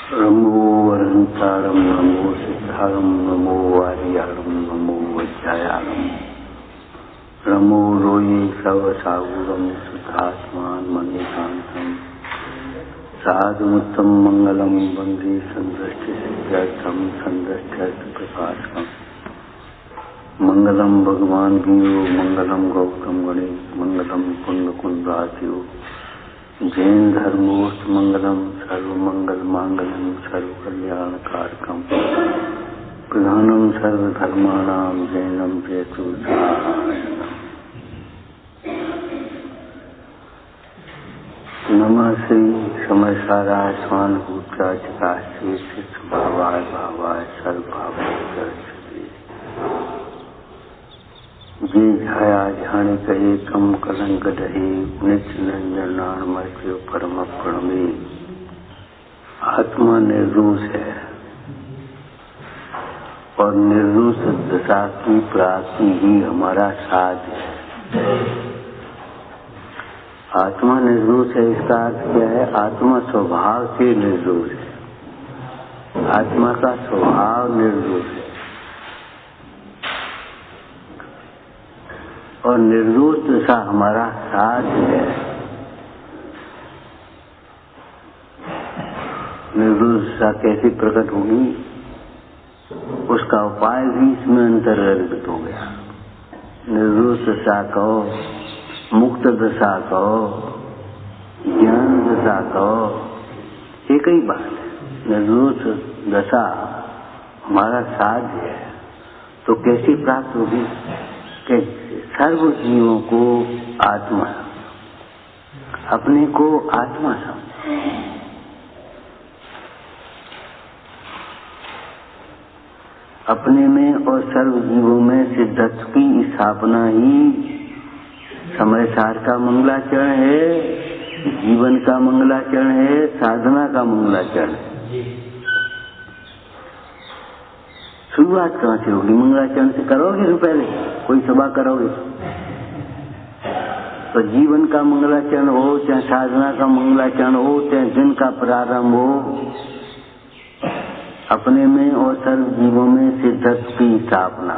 नमो वरंतारम नमो सिद्धारम नमो वारियारम नमो वज्रायारम नमो रोये सवसागुरम सुधात्मान मणिकांतम साधुमुत्तम मंगलम वंदे संदृष्टि सिद्ध्यर्थम संदृष्ट्यर्थ प्रकाशकम मंगलम भगवान गियो मंगलम गौतम गणेश मंगलम कुंद कुंदाचियो जैन धर्मोस्त मंगलम सर्वमंगल मांगल्यम सर्व कल्याण कारकम प्रधानम सर्वधर्माणाम जैनम जयतु नमः श्री समय साराय स्वानुभूत्या चिकाश्री भावाय भावाय सर्वभावाय जे छाया ध्यान कहे कम कलंक डहे नित्य नंजनान मृत्यु परम प्रणमे। आत्मा निर्दोष है और निर्दोष दशा की प्राप्ति ही हमारा साध्य है। आत्मा निर्दोष है, इसका अर्थ क्या है? आत्मा स्वभाव से निर्दोष है, आत्मा का स्वभाव निर्दोष है और निर्दोष दशा हमारा साध्य है। निर्दोष दशा कैसे प्रकट होगी, उसका उपाय भी इसमें अंतर्गत हो गया। निर्दोष दशा कहो, मुक्त दशा कहो, ज्ञान दशा कहो, एक ही बात है। निर्दोष दशा हमारा साध्य है। तो कैसे प्राप्त होगी? सर्व जीवों को आत्मा, अपने को आत्मा समझ, अपने में और सर्व जीवों में सिद्धत्व की स्थापना ही समय सार का मंगलाचरण है, जीवन का मंगलाचरण है, साधना का मंगलाचरण है। शुरुआत कहाँ से होगी? मंगलाचरण से करोगे तो पहले कोई सभा करोगे तो जीवन का मंगलाचरण हो, चाहे साधना का मंगलाचरण हो, चाहे दिन का प्रारंभ हो, अपने में और सर्व जीवों में सिद्धत्व की स्थापना।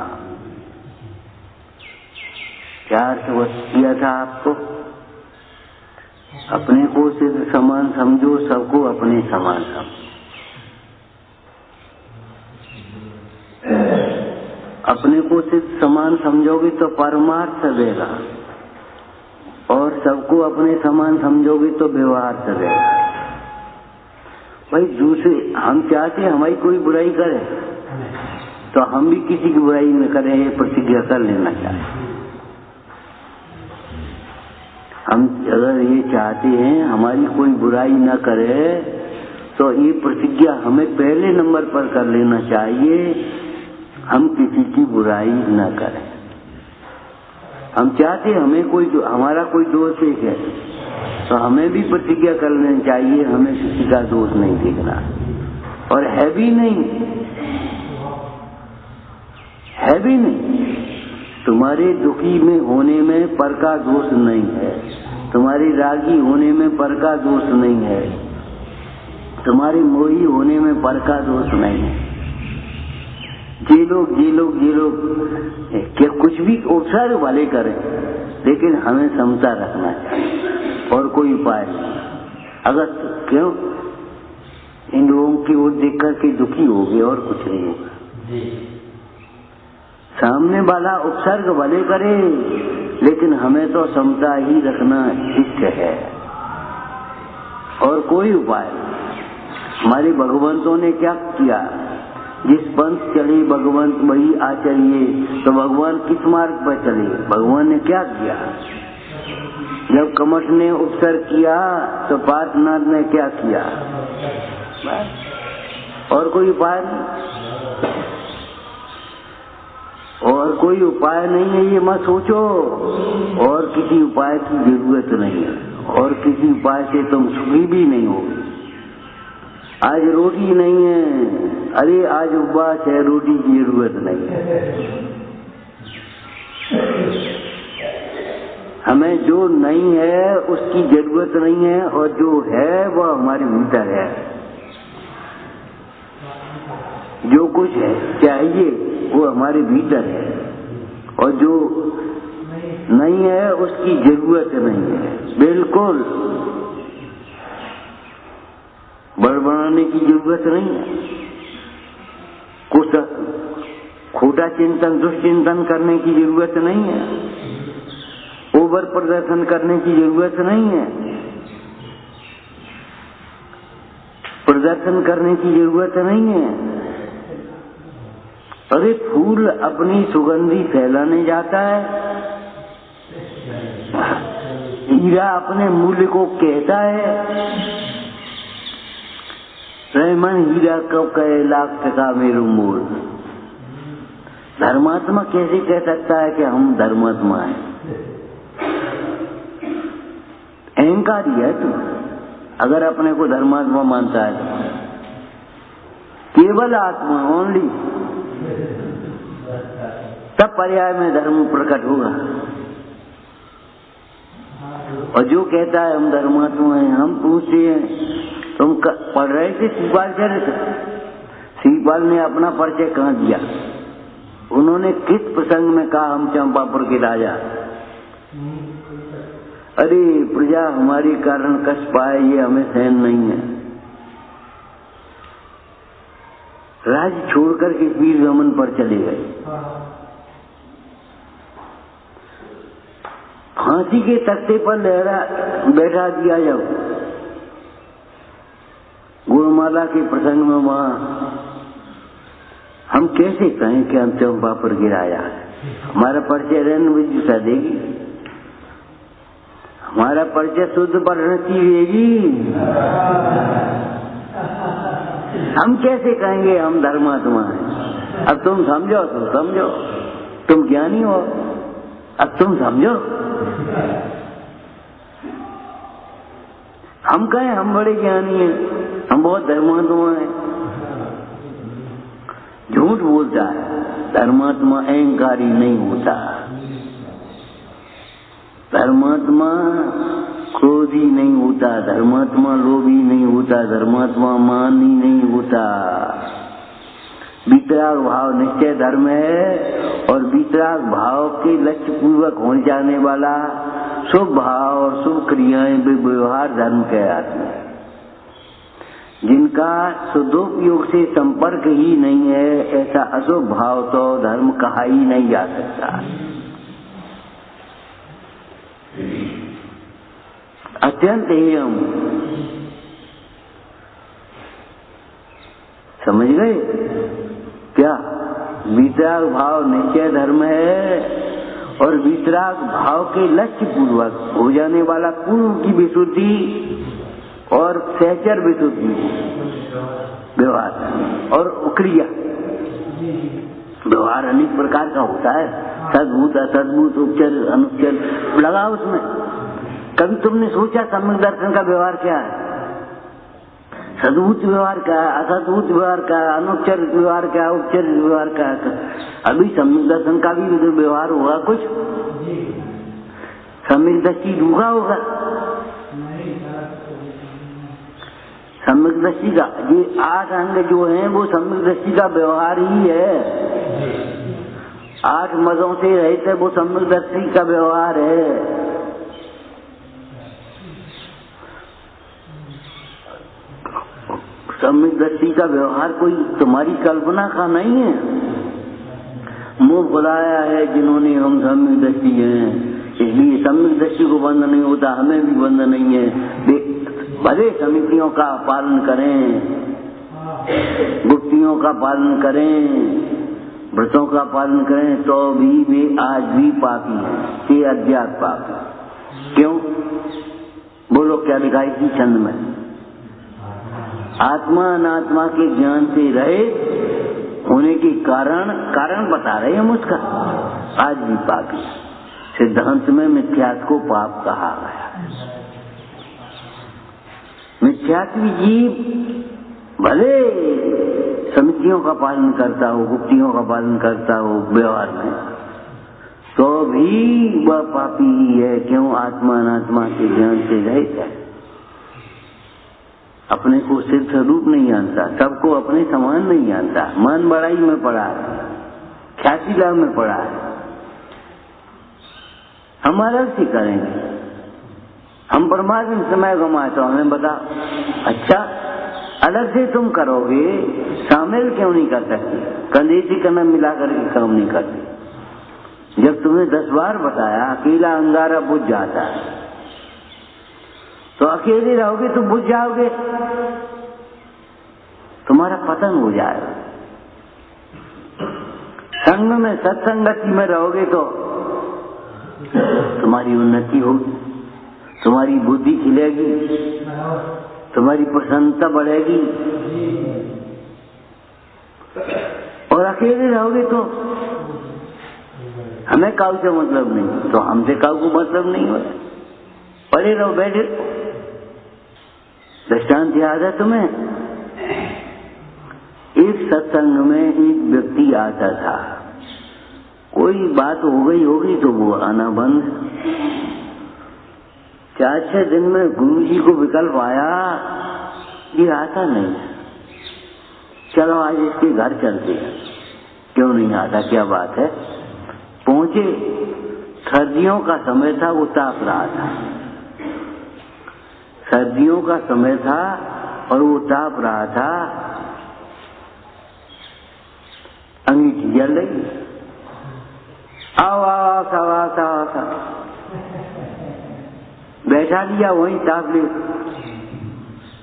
क्या अर्थ किया था आपको? अपने को सिद्ध समान समझो, सबको अपने समान समझो। अपने को सिद्ध समान समझोगे तो परमार्थ देगा और सबको अपने समान समझोगे तो व्यवहार देगा। भाई दूसरे हम चाहते हमारी कोई बुराई करे तो हम भी किसी की बुराई न करें, ये प्रतिज्ञा कर लेना चाहिए। हम अगर ये चाहते हैं हमारी कोई बुराई न करे तो ये प्रतिज्ञा हमें पहले नंबर पर कर लेना चाहिए, हम किसी की बुराई न करें। हम चाहते हमें हमारा कोई दोष है तो हमें भी प्रतिज्ञा कर लेनी चाहिए, हमें किसी का दोष नहीं देखना। और है भी नहीं, तुम्हारे दुखी में होने में पर का दोष नहीं है, तुम्हारी रागी होने में पर का दोष नहीं है, तुम्हारी मोही होने में पर का दोष नहीं है। ये लोग क्या कुछ भी उपसर्ग वाले करें, लेकिन हमें समता रखना चाहिए और कोई उपाय नहीं। अगर क्यों इन लोगों की ओर देख करके दुखी हो गए और कुछ नहीं होगा। सामने वाला उपसर्ग भले करे, लेकिन हमें तो समता ही रखना इष्ट है और कोई उपाय नहीं। हमारे भगवंतों ने क्या किया? जिस पंथ चले भगवंत वही आचरिए, तो भगवान किस मार्ग पर चले? भगवान ने क्या किया? जब कमठ ने उपसर्ग किया तो पार्थनाथ ने क्या किया? और कोई उपाय नहीं, और कोई उपाय नहीं है, ये मत सोचो। और किसी उपाय की जरूरत नहीं है, और किसी उपाय से तुम सुखी भी नहीं होगे। आज रोटी नहीं है, अरे आज उपवास है, रोटी की जरूरत नहीं है। हमें जो नहीं है उसकी जरूरत नहीं है, और जो है वह हमारे भीतर है। जो कुछ है चाहिए वो हमारे भीतर है, और जो नहीं है उसकी जरूरत नहीं है। बिल्कुल बड़बड़ाने की जरूरत नहीं है, कुछ खोटा चिंतन दुष्चिंतन करने की जरूरत नहीं है, ओवर प्रदर्शन करने की जरूरत नहीं है, प्रदर्शन करने की जरूरत नहीं है। अरे फूल अपनी सुगंधी फैलाने जाता है, हीरा अपने मूल्य को कहता है, रहमान हीरा को कहे लाख टका मेरो मोल। धर्मात्मा कैसे कह सकता है कि हम धर्मात्मा हैं? अहंकारी है तू अगर अपने को धर्मात्मा मानता है। केवल आत्मा ओनली, तब पर्याय में धर्म प्रकट होगा। और जो कहता है हम धर्मात्मा हैं, हम पूछते हैं तुम पढ़ रहे थे शिवपाल चरित्र, शिवपाल ने अपना परिचय कहाँ दिया? उन्होंने किस प्रसंग में कहा हम चंपापुर के राजा? अरे प्रजा हमारी कारण कष्ट पाए ये हमें सहन नहीं है। राज्य छोड़कर के वीर गमन पर चले गए, फांसी के तख्ते पर बैठा दिया। जब गुरुमाला के प्रसंग में वहां हम कैसे कहें कि हम चंपापुर गिराया? हमारा परिचय रैन विद्युता देगी, हमारा परिचय शुद्ध परिणति देगी। हम कैसे कहेंगे हम धर्मात्मा हैं? अब तुम समझो तो समझो, तुम ज्ञानी हो, अब तुम समझो। हम कहें हम बड़े ज्ञानी हैं, हम बहुत धर्मात्मा हैं, झूठ बोलता है। धर्मात्मा अहंकारी नहीं होता, धर्मात्मा क्रोधी नहीं होता, धर्मात्मा लोभी नहीं होता, धर्मात्मा मानी नहीं होता। वितराग भाव निश्चय धर्म है, और वितराग भाव के लक्ष्य पूर्वक हो जाने वाला शुभ भाव और शुभ क्रियाएं व्यवहार धर्म कहलाते हैं। जिनका सदुपयोग से संपर्क ही नहीं है, ऐसा अशुभ भाव तो धर्म कहा ही नहीं जा सकता। अत्यंत हेयम, समझ गए क्या? वितराग भाव निश्चय धर्म है, और वितराग भाव के लक्ष्य पूर्वक हो जाने वाला पूर्व की विशुद्धि और सहचर विशुद्धि व्यवहार और क्रिया। व्यवहार अनेक प्रकार का होता है, सद्भूत असद्भूत उपचर अनुपचर लगा उसमें। कभी तुमने सोचा सम्यक दर्शन का व्यवहार क्या है? सद्भूत व्यवहार क्या है, असद्भूत व्यवहार क्या है, अनुपचर व्यवहार क्या है, उपचर व्यवहार क्या है? अभी सम्यक दर्शन का भी व्यवहार होगा कुछ? सम्यक दृष्टि डूबा होगा। सम्यक दृष्टि का ये 8 अंग जो हैं वो सम्यक दृष्टि का व्यवहार ही है। 8 मदों से रहित है, वो सम्यक दृष्टि का व्यवहार है। सम्यक दृष्टि का व्यवहार कोई तुम्हारी कल्पना का नहीं है। मुंह बुलाया है जिन्होंने हम सम्यक दृष्टि हैं, इसलिए सम्यक दृष्टि को बंद नहीं होता, हमें भी बंद नहीं है। भले समितियों का पालन करें, गुप्तियों का पालन करें, व्रतों का पालन करें, तो भी वे आज भी पापी हैं, ये अज्ञात पापी। क्यों? बोलो क्या लिखा है इसी छंद में? आत्मा अनात्मा के ज्ञान से रहे होने के कारण बता रहे हम उसका, आज भी पापी। सिद्धांत में मिथ्यात्व को पाप कहा गया। मिथ्यात्वी जीव भले समितियों का पालन करता हो, गुप्तियों का पालन करता हो व्यवहार में, तो भी वह पापी ही है। क्यों? आत्मा अनात्मा के ज्ञान से रहित है। अपने को सिद्ध स्वरूप नहीं जानता, सबको अपने समान नहीं जानता, मन बड़ाई में पड़ा है, ख्याति लाभ में पड़ा है। हम अलग से करेंगे, हम परमात्मा समय गमाए तो हमें बता। अच्छा, अलग से तुम करोगे, शामिल क्यों नहीं कर सकते? कंधे कन्ना मिला करके काम नहीं करते। जब तुम्हें 10 बार बताया अकेला अंगारा बुझ जाता है, तो अकेले रहोगे तो बुझ जाओगे, तुम्हारा पतन हो जाएगा। संग में, सत्संगति में रहोगे तो तुम्हारी उन्नति होगी, तुम्हारी बुद्धि खिलेगी, तुम्हारी प्रसन्नता बढ़ेगी। और अकेले रहोगे तो हमें काऊ से मतलब नहीं, तो हमसे काऊ को मतलब नहीं होता। पड़े रहो, बैठे। दृष्टांत याद है तुम्हें? एक सत्संग में एक व्यक्ति आता था, कोई बात हो गई होगी तो वो आना बंद। 4-6 दिन में गुरु जी को विकल्प आया, ये आता नहीं, चलो आज इसके घर चलते हैं। क्यों नहीं आता, क्या बात है? पहुंचे, सर्दियों का समय था, वो ताप रहा था। सर्दियों का समय था और वो ताप रहा था, अंगीठी जल रही। आओ आओ आओ आओ आओ, बैठा लिया, वहीं ताप ले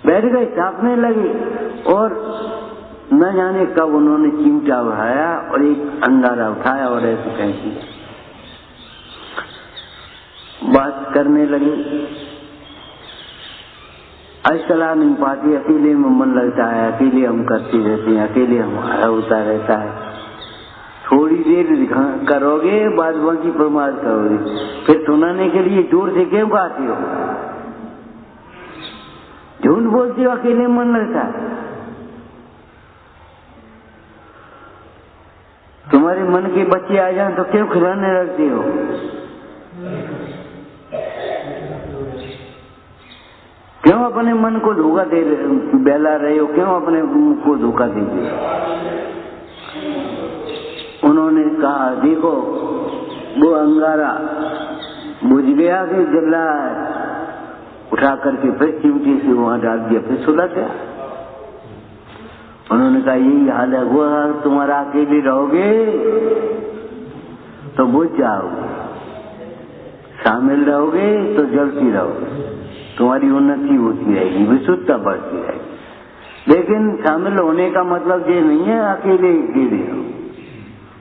बैठ गए, तापने लगे। और न जाने कब उन्होंने चिमटा उठाया और एक अंगारा उठाया और ऐसे कह दिया, बात करने लगे। असला नहीं पाती, अकेले में मन लगता है, अकेले हम करते रहते हैं, अकेले हमारा होता रहता है। थोड़ी देर करोगे, बाद बाकी प्रमाद करोगे, फिर सुनाने के लिए जोर से क्यों गाते हो? झूठ बोलते हो, अकेले मन लगता है। तुम्हारे मन के बच्चे आ जाएं तो क्यों खिलाने लगते हो? क्यों अपने मन को धोखा दे बहला रहे हो? क्यों अपने को धोखा दे रहे हो? उन्होंने कहा, देखो वो अंगारा बुझ गया कि जल रहा है, उठा करके फिर चिमटी से वहां डाल दिया, फिर सुलग गया। उन्होंने कहा, यही हाल है, वो हाल तुम्हारा, अकेले रहोगे तो बुझ जाओगे, शामिल रहोगे तो जलती रहोगे, तुम्हारी उन्नति होती रहेगी, विशुद्धता बढ़ती रहेगी। लेकिन शामिल होने का मतलब ये नहीं है अकेले अकेले हो।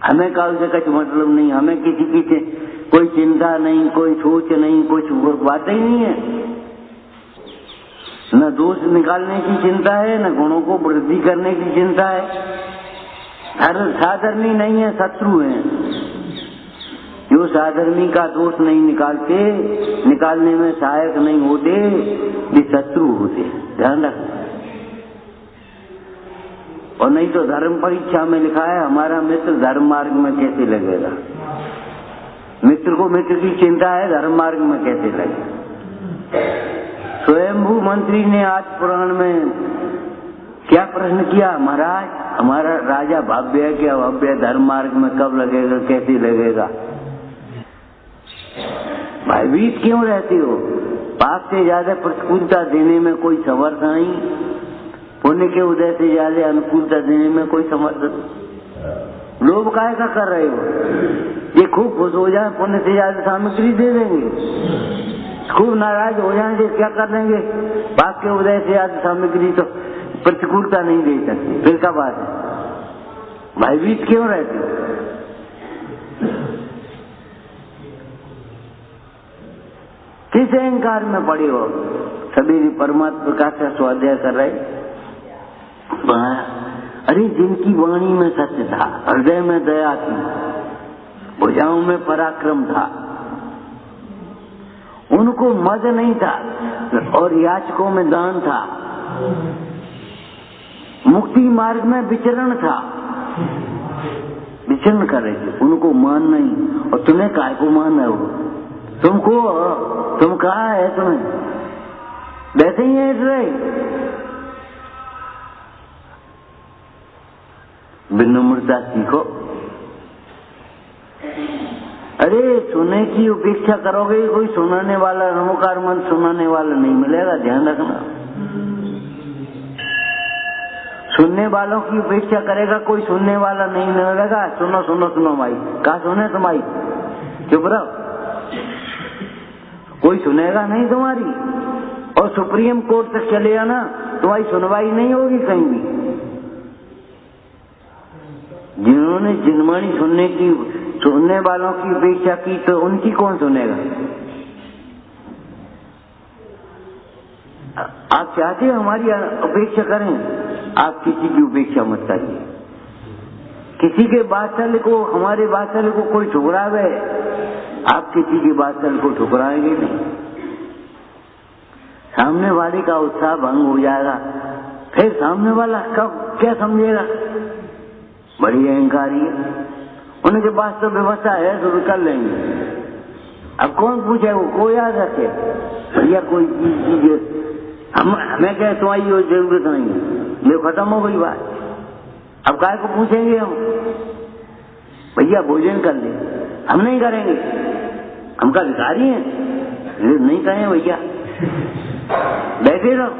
हमें काल से कुछ मतलब नहीं, हमें किसी की कोई चिंता नहीं, कोई सोच नहीं, कुछ बात ही नहीं है। न दोष निकालने की चिंता है, न गुणों को वृद्धि करने की चिंता है। साधर्मी नहीं है, शत्रु है। जो साधर्मी का दोष नहीं निकालते, निकालने में सहायक नहीं होते, ये शत्रु होते, ध्यान रखना। और नहीं तो धर्म परीक्षा में लिखा है, हमारा मित्र धर्म मार्ग में कैसे लगेगा। मित्र को मित्र की चिंता है, धर्म मार्ग में कैसे लगेगा। स्वयंभू मंत्री ने आज पुराण में क्या प्रश्न किया, महाराज हमारा राजा भव्य है क्या भव्य, धर्म मार्ग में कब लगेगा, कैसे लगेगा। भयभीत क्यों रहते हो? पाप से ज्यादा प्रतिकूलता देने में कोई समर्थ नहीं, पुण्य के उदय से ज्यादा अनुकूलता देने में कोई समर्थ नहीं। लोभ काहे का कर रहे हो? ये खूब खुश हो जाए, पुण्य से ज्यादा सामग्री दे देंगे। खूब नाराज हो जाएंगे, क्या कर लेंगे? पाप के उदय से ज्यादा सामग्री तो प्रतिकूलता नहीं दे सकती, फिर क्या बात है? भयभीत क्यों रहते हो? किस अहंकार में पड़े हो? सभी परमात्मा प्रकाश का स्वाध्याय कर रहे। अरे जिनकी वाणी में सत्य था, हृदय में दया थी, भुजाओं में पराक्रम था, उनको मद नहीं था और याचकों में दान था, मुक्ति मार्ग में विचरण था, विचरण कर रहे थे, उनको मान नहीं। और तुम्हें काय को मान रहे हो? तुम कहा है तुम्हें? वैसे ही है रहे, विनम्रता सीखो। अरे सुनने की उपेक्षा करोगे, कोई सुनाने वाला, नमोकार मंत्र सुनाने वाला नहीं मिलेगा, ध्यान रखना। सुनने वालों की उपेक्षा करेगा, कोई सुनने वाला नहीं मिलेगा। सुनो सुनो सुनो भाई, कहा सुने तुम्हारी, चुप रहो, कोई सुनेगा नहीं तुम्हारी। और सुप्रीम कोर्ट तक चलेगा ना, तुम्हारी सुनवाई नहीं होगी कहीं भी। जिन्होंने जिनवाणी सुनने वालों की उपेक्षा की, तो उनकी कौन सुनेगा? आप चाहते हो हमारी उपेक्षा करें? आप किसी की उपेक्षा मत करिए। किसी के वात्सल्य को, हमारे वात्सल्य को कोई ठुकरावे, आप किसी के वात्सल्य को ठुकराएंगे नहीं। सामने वाले का उत्साह भंग हो जाएगा, फिर सामने वाला क्या समझेगा? बड़ी अहंकारी है, उनके पास तो व्यवस्था है तो कर लेंगे। अब कौन पूछे, वो कोई याद रखे भैया, कोई चीज हमें क्या तुम्हारी जरूरत नहीं है, ये खत्म हो गई बात। अब काय को पूछेंगे हम, भैया भोजन कर ले, हम नहीं करेंगे, हम का भिखारी हैं, नहीं कहें भैया, बैठे रहो।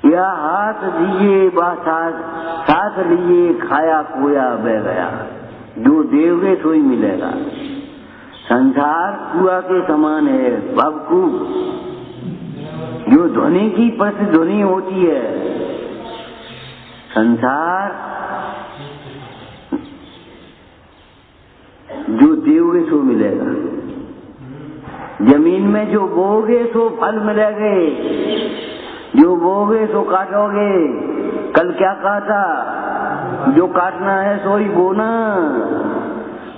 या हाथ दिए साथ लिए, खाया खोया बह गया, जो देवगे सो ही मिलेगा। संसार कुआ के समान है बाबू, जो ध्वनि की प्रतिध्वनि होती है। संसार जो देवगे सो मिलेगा। जमीन में जो बोओगे सो फल मिलेंगे, जो बोओगे सो काटोगे। कल क्या कहा था, जो काटना है सो ही बोना।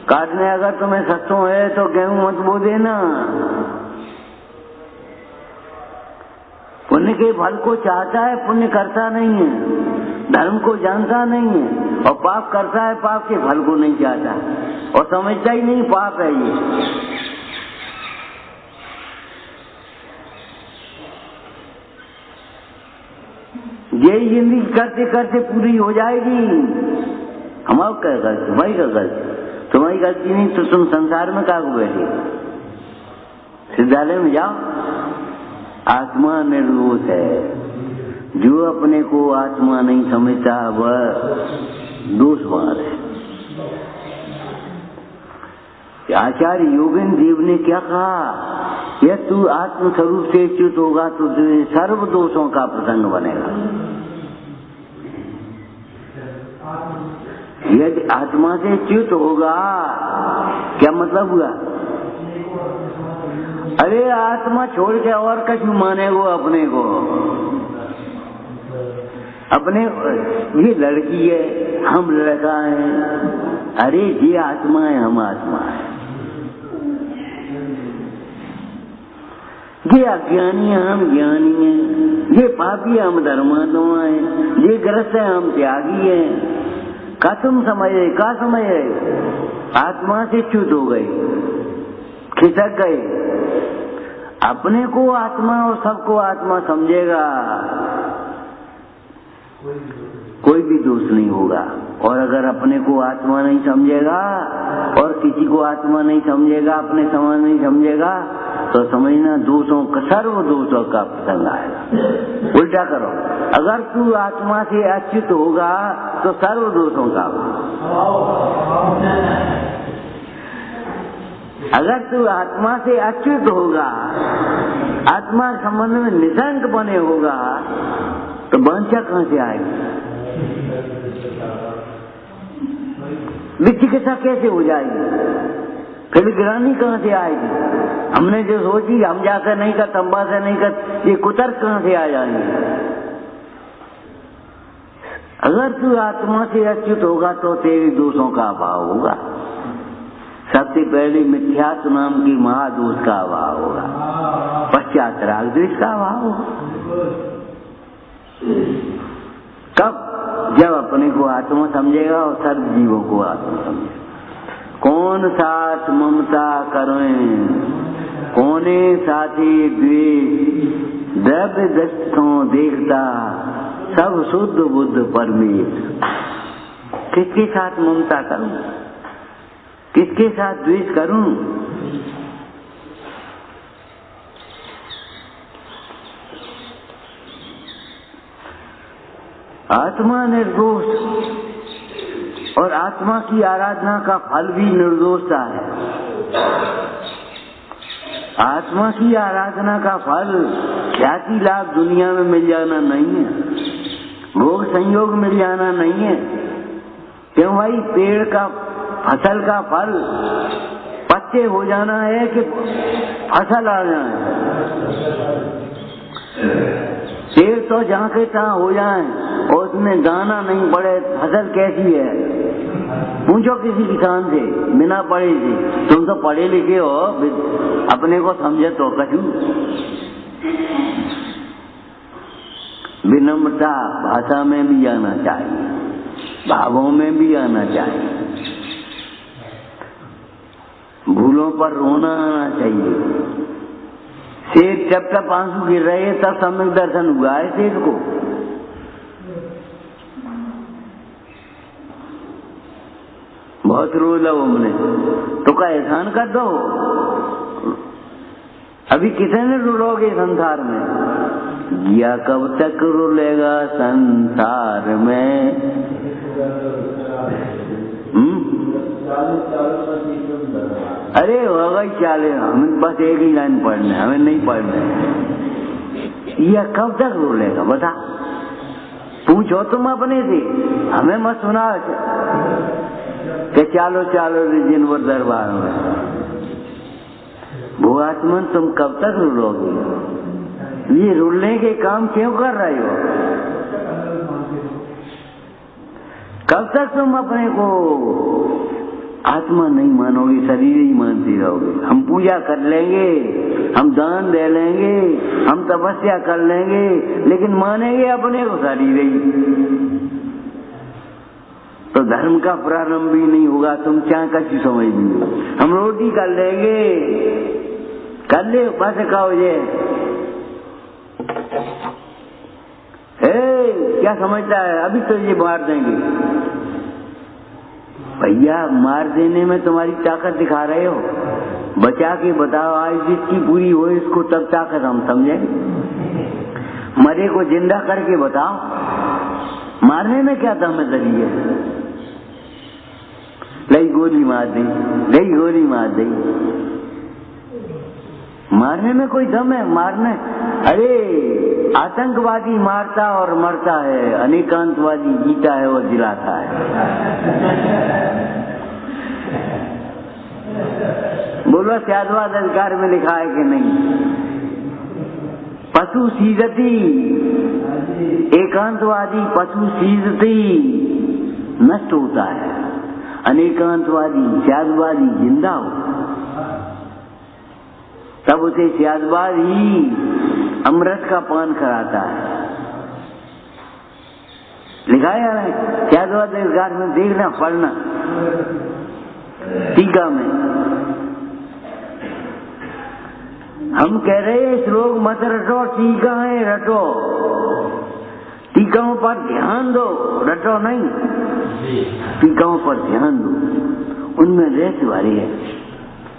काटने अगर तुम्हें सत्सों है तो गेहूं मत बो देना। पुण्य के फल को चाहता है, पुण्य करता नहीं है। धर्म को जानता नहीं है, और पाप करता है, पाप के फल को नहीं चाहता, और समझता ही नहीं पाप है ये जिंदगी करते करते पूरी हो जाएगी। हमारा क्या गलती, तुम्हारी क्या गलती? तुम्हारी गलती नहीं तो तुम संसार में क्या को बैठे? सिद्धालय में जाओ। आत्मा निर्दोष है, जो अपने को आत्मा नहीं समझता वह दोषवान है। आचार्य योगेंद्र देव ने क्या कहा, यह तू आत्म स्वरूप से च्युत होगा तो सर्व दोषों का प्रसंग बनेगा। यदि आत्मा से च्युत होगा, क्या मतलब हुआ? अरे आत्मा छोड़ के और कछु माने वो अपने को, अपने ये लड़की है, हम लड़का है। अरे ये आत्मा है, हम आत्मा है। ये अज्ञानी है, हम ज्ञानी हैं। ये पापी है, हम धर्मात्मा हैं। ये ग्रस्त है, हम त्यागी हैं। का तुम समझे, का समझे? आत्मा से च्युत हो गए, खिसक गए। अपने को आत्मा और सबको आत्मा समझेगा, कोई भी दोष नहीं होगा। और अगर अपने को आत्मा नहीं समझेगा और किसी को आत्मा नहीं समझेगा, अपने समान नहीं समझेगा, तो समझना दोषों का, सर्व दोषों का प्रसंग आएगा। उल्टा करो, अगर तू आत्मा से अच्युत होगा तो सर्व दोषों का। अगर तू आत्मा से अच्युत होगा, आत्मा संबंध में निशंक बने होगा, तो वांछा कहां से आएगी? विचिकित्सा कैसे हो जाएगी? फिर गिरानी कहां से आएगी? हमने जो सोची हम जाकर नहीं कर, तंबा से नहीं कर, ये कुतर्क कहां से आ जाएंगे? अगर तू आत्मा से अच्युत होगा तो तेरे दोषों का अभाव होगा। सबसे पहले मिथ्यात्व नाम की महादोष का अभाव होगा, पश्चात राग द्वेष का अभाव होगा। कब? जब अपने को आत्मा समझेगा और सर्व जीवों को आत्मा समझेगा। कौन साथ ममता करें, कौने साथी द्वेष, द्रव्य दृष्टों देखता सब शुद्ध बुद्ध परमेश। किसके साथ ममता करूं, किसके साथ द्वेष करूं? आत्मा निर्दोष और आत्मा की आराधना का फल भी निर्दोषता है। आत्मा की आराधना का फल ख्याति लाभ दुनिया में मिल जाना नहीं है, भोग संयोग मिल जाना नहीं है। क्यों भाई? पेड़ का फसल का फल पत्ते हो जाना है कि फसल आ जाए? पेड़ तो जहाँ के तहाँ हो जाए और उसमें दाना नहीं पड़े, फसल कैसी है? पूछो किसी किसान से बिना पढ़े से। तुम तो पढ़े लिखे हो, अपने को समझे तो कछु। विनम्रता भाषा में भी आना चाहिए, भावों में भी आना चाहिए, भूलों पर रोना आना चाहिए। शेर जब तक आंसू गिर रहे तब सम्यक दर्शन हुआ है शेर को। बहुत रो लो हमने तो का एहसान कर दो। अभी कितने रुलोगे संसार में? या कब तक रुलेगा संसार में? अरे होगा ही चाले, हमें बस एक ही लाइन पढ़ना है, हमें नहीं पढ़ना है। यह कब तक रुलेगा बता? पूछो तुम अपने से, हमें मत सुना कि चालो चालो दिन भर दरबार में। वो आत्मन तुम कब तक रुलोगे? ये रुलने के काम क्यों कर रहे हो? कब तक तुम अपने को आत्मा नहीं मानोगे, शरीर ही मानते रहोगे? हम पूजा कर लेंगे, हम दान दे लेंगे, हम तपस्या कर लेंगे, लेकिन मानेंगे अपने को शरीर ही। तो धर्म का प्रारंभ भी नहीं होगा, तुम क्या कछु समझ लीजिए। हम रोटी कर लेंगे, कर ले पैसे खाओ ये। क्या समझता है? अभी तो ये मार देंगे। भैया मार देने में तुम्हारी ताकत दिखा रहे हो, बचा के बताओ। आज जिसकी पूरी हो इसको तब ताकत हम समझेंगे। मरे को जिंदा करके बताओ, मारने में क्या दमदारी है? लई गोली मार दी, गई गोली मार दी, मारने में कोई दम है? मारने, अरे आतंकवादी मारता और मरता है, अनेकांतवादी जीता है और जिलाता है। बोलो त्यागवाद अधिकार में लिखा है कि नहीं? पशु सीजती, एकांतवादी पशु सीजती नष्ट होता है, अनेकांतवादी त्यागवादी जिंदा हो। तब उसे त्यागवाद ही अमृत का पान कराता है। लिखा है ना त्यागवाद अधिकार में, देखना पढ़ना टीका में। हम कह रहे हैं श्लोक मत रटो, टीका है रटो। टीकाओं पर ध्यान दो, रटो नहीं। टीकाओं पर ध्यान दो, उनमें रहस्य वाली है,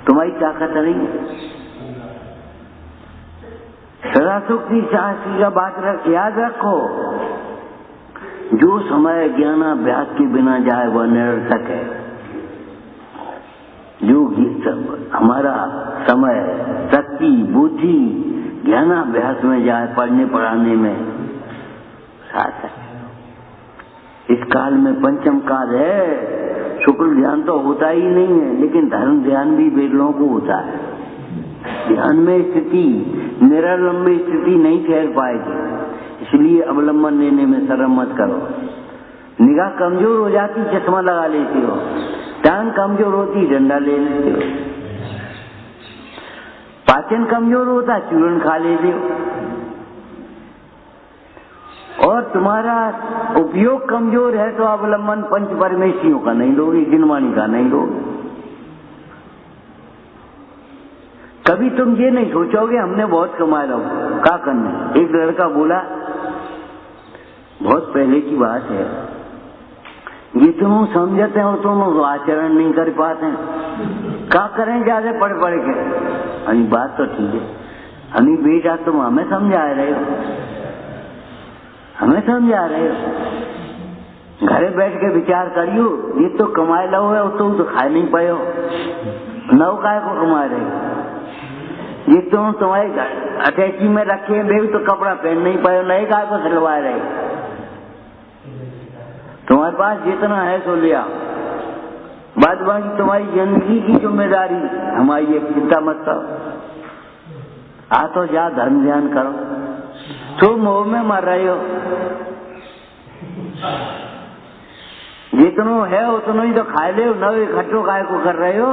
तुम्हारी ताकत नहीं है। सदा सुखी शास्त्री का बात याद रखो, जो समय ज्ञानाभ्यास के बिना जाए वह निरर्थक है। जो हमारा समय शक्ति बुद्धि ज्ञानाभ्यास में जाए, पढ़ने पढ़ाने में सार्थक है। इस काल में पंचम काल है, शुक्ल ध्यान तो होता ही नहीं है, लेकिन धर्म ध्यान भी वेदों को होता है। ध्यान में स्थिति निरालंबी स्थिति नहीं ठहर पाएगी, इसलिए अवलंबन लेने में शर्म मत करो। निगाह कमजोर हो जाती चश्मा लगा लेते हो, टांग कमजोर होती डंडा ले लेते हो, पाचन कमजोर होता चूर्ण खा लेते हो, और तुम्हारा उपयोग कमजोर है तो अवलंबन पंच परमेश्वरियों का नहीं लोगे, जिनवाणी का नहीं लोगे। कभी तुम ये नहीं सोचोगे हमने बहुत कमा लो, क्या करने। एक लड़का बोला, बहुत पहले की बात है, ये तुम समझते हो तुम आचरण नहीं कर पाते, क्या करें ज्यादा पढ़ पढ़ के। अरे बात तो ठीक है, अरे बेटा तुम हमें समझा रहे हो, हमें समझा रहे हो। घरे बैठ के विचार करियो, ये तो कमाए लो है, तुम तो खा नहीं पायो, नौ काय को कमा रहे हो। ये तुम तुम्हारे अटैची में रखे बेबी तो कपड़ा पहन नहीं पायो, नए काय को सिलवा रहे। तुम्हारे पास जितना है सो लिया, बाद बाकी तुम्हारी जिंदगी की जिम्मेदारी हमारी एक, चिंता मत करो। आ तो जा धर्म ध्यान करो, तुम मोह में मर रहे हो। जितनो है उतनो ही तो खा ले, न इकट्ठो काय को कर रहे हो,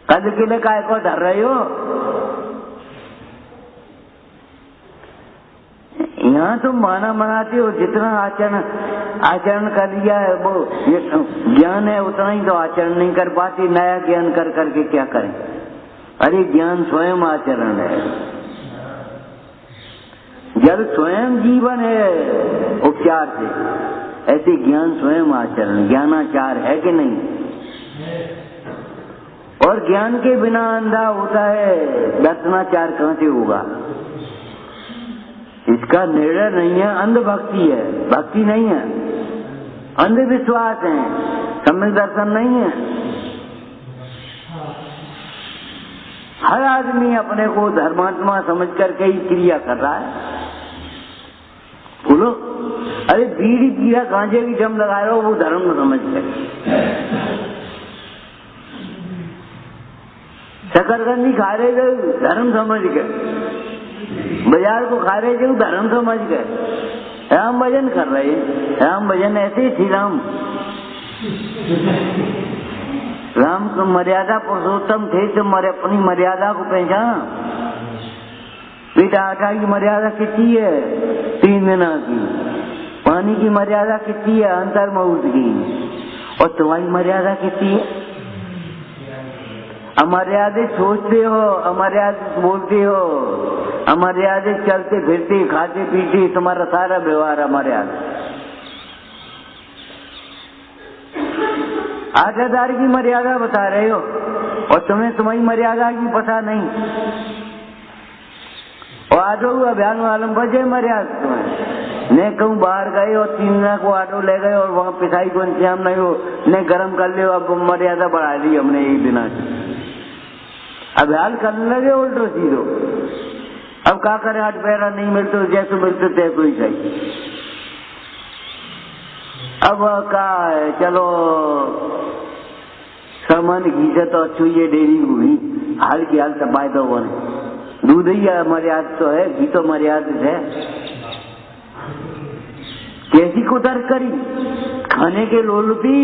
कद के लिए काय को धर रहे हो। यहाँ तुम माना मनाते हो, जितना आचरण कर लिया है वो ज्ञान है, उतना ही तो आचरण नहीं कर पाती। नया ज्ञान कर करके क्या करें। अरे ज्ञान स्वयं आचरण है। जब स्वयं जीवन है उपचार से, ऐसे ज्ञान स्वयं आचरण, ज्ञानाचार है कि नहीं। और ज्ञान के बिना अंधा होता है, दर्शनाचार कहां से होगा। इसका निर्णय नहीं है, अंधभक्ति है, भक्ति नहीं है, अंधविश्वास है, सम्यक दर्शन नहीं है। हर आदमी अपने को धर्मात्मा समझ करके ही क्रिया कर रहा है। बोलो, अरे बीड़ी पीड़ा गांजे की जम लगा रहे हो, वो धर्म समझ कर। शकरकंदी खा रहे थे, धर्म समझ गए। बाजार को खा रहे थे, धर्म समझ गए। राम भजन कर रहे हैं, राम भजन ऐसे ही थी। राम को मर्यादा पुरुषोत्तम थे, तो अपनी मर्यादा को पहचाना। बेटा आटा की मर्यादा कितनी है, 3 दिना की। पानी की मर्यादा कितनी है, अंतर्मुख की। और तुम्हारी मर्यादा कितनी है। अमर्यादित सोचते हो, अमर्यादित बोलते हो, अमर्यादित चलते फिरते खाते पीते, तुम्हारा सारा व्यवहार अमर्यादित। 8,000 की मर्यादा बता रहे हो और तुम्हें तुम्हारी मर्यादा की पता नहीं। और ऑटो अभियान वालों बजे मर्यादा तुम्हें ने कहूँ बाहर गए और 3 दिन को ऑटो ले गए और वहाँ पिसाई को इंतजाम नहीं हो, ने गर्म कर लियो, अब मर्यादा बढ़ा दी हमने 1 दिन से। अभियान करने लगे उल्टो सीधो। अब क्या करें, 8 पैरा नहीं मिलते, जैसे मिलते तैसे ही सही। अब क्या है, चलो सामान घीसे तो अच्छी ये डेरी हुई, हाल की हाल तपाए तो बने। दूध ही मर्यादा तो है, घी तो मर्यादित है। कैसी कुतर करी खाने के लोलुपी।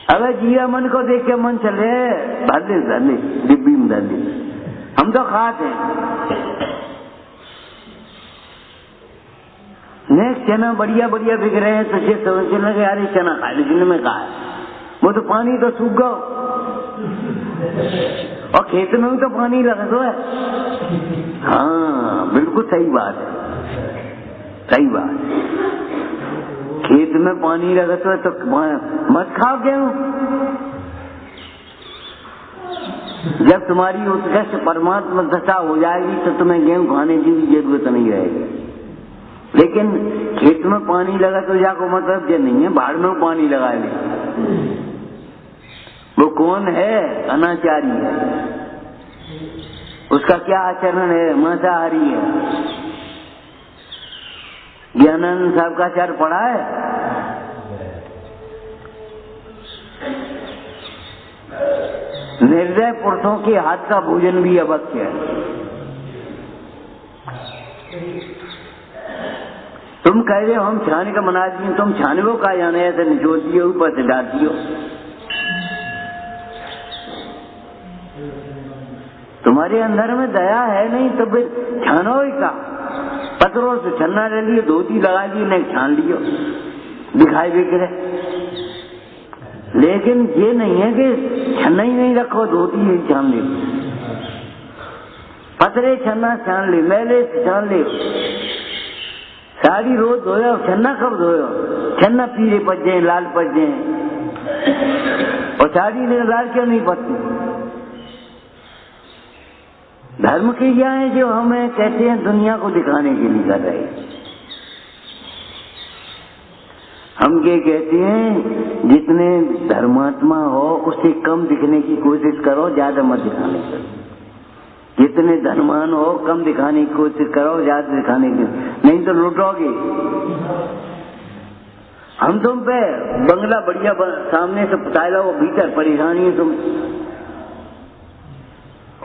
अगर जिया मन को देख के मन चले, भर दे डिब्बी में डाल दे, हम तो खाते हैं। नेक्स्ट चना बढ़िया बढ़िया बिक रहे हैं, तो ये समझने लगे यार चना खा ले, जिनमें कहा है वो तो पानी तो सूख गो, और खेत में भी तो पानी लगा दो है। हाँ बिल्कुल सही बात है, सही बात। खेत में पानी लगा तो मत खाओ गेहूं। जब तुम्हारी उत्कृष्ट परमात्मा दशा हो जाएगी तो तुम्हें गेहूं खाने की भी जरूरत नहीं रहेगी। लेकिन खेत में पानी लगा तो जाको मतलब ये नहीं है बाढ़ में पानी लगा ले। वो कौन है, अनाचारी है, उसका क्या आचरण है, मांसाहारी है। ज्ञानानंद साहब का आचार पढ़ा है, निर्दय पुरुषों के हाथ का भोजन भी अवश्य है। तुम कह रहे हो हम छाने का मना दिए, तुम छाने को का जाने, ऐसे निचोड़ती हो, ऊपर से डालती हो। तुम्हारे अंदर में दया है नहीं तो फिर छानो ही का। पत्थरों से छन्ना ले लिए, धोती लगा ली, नहीं छान लियो, दिखाई बिक रहे। लेकिन ये नहीं है कि छन्ना ही नहीं रखो, धोती ही छान ले, पतरे छन्ना छान ले, मैले छान ले, साड़ी रोज धोयो, छन्ना कब धोयो? छन्ना पीले पड़ जाए, लाल पड़ जाए, और साड़ी ने लाल क्यों नहीं पड़ती? धर्म की क्या है जो हमें कहते हैं दुनिया को दिखाने के लिए कर रहे हैं। हम ये कहते हैं जितने धर्मात्मा हो उससे कम दिखने की कोशिश करो, ज्यादा मत दिखाने की। जितने धर्मान हो कम दिखाने की कोशिश करो, ज्यादा दिखाने की, नहीं तो लुटोगे। हम तुम पे बंगला बढ़िया सामने से पुताया लो, भीतर परेशानी है तुम,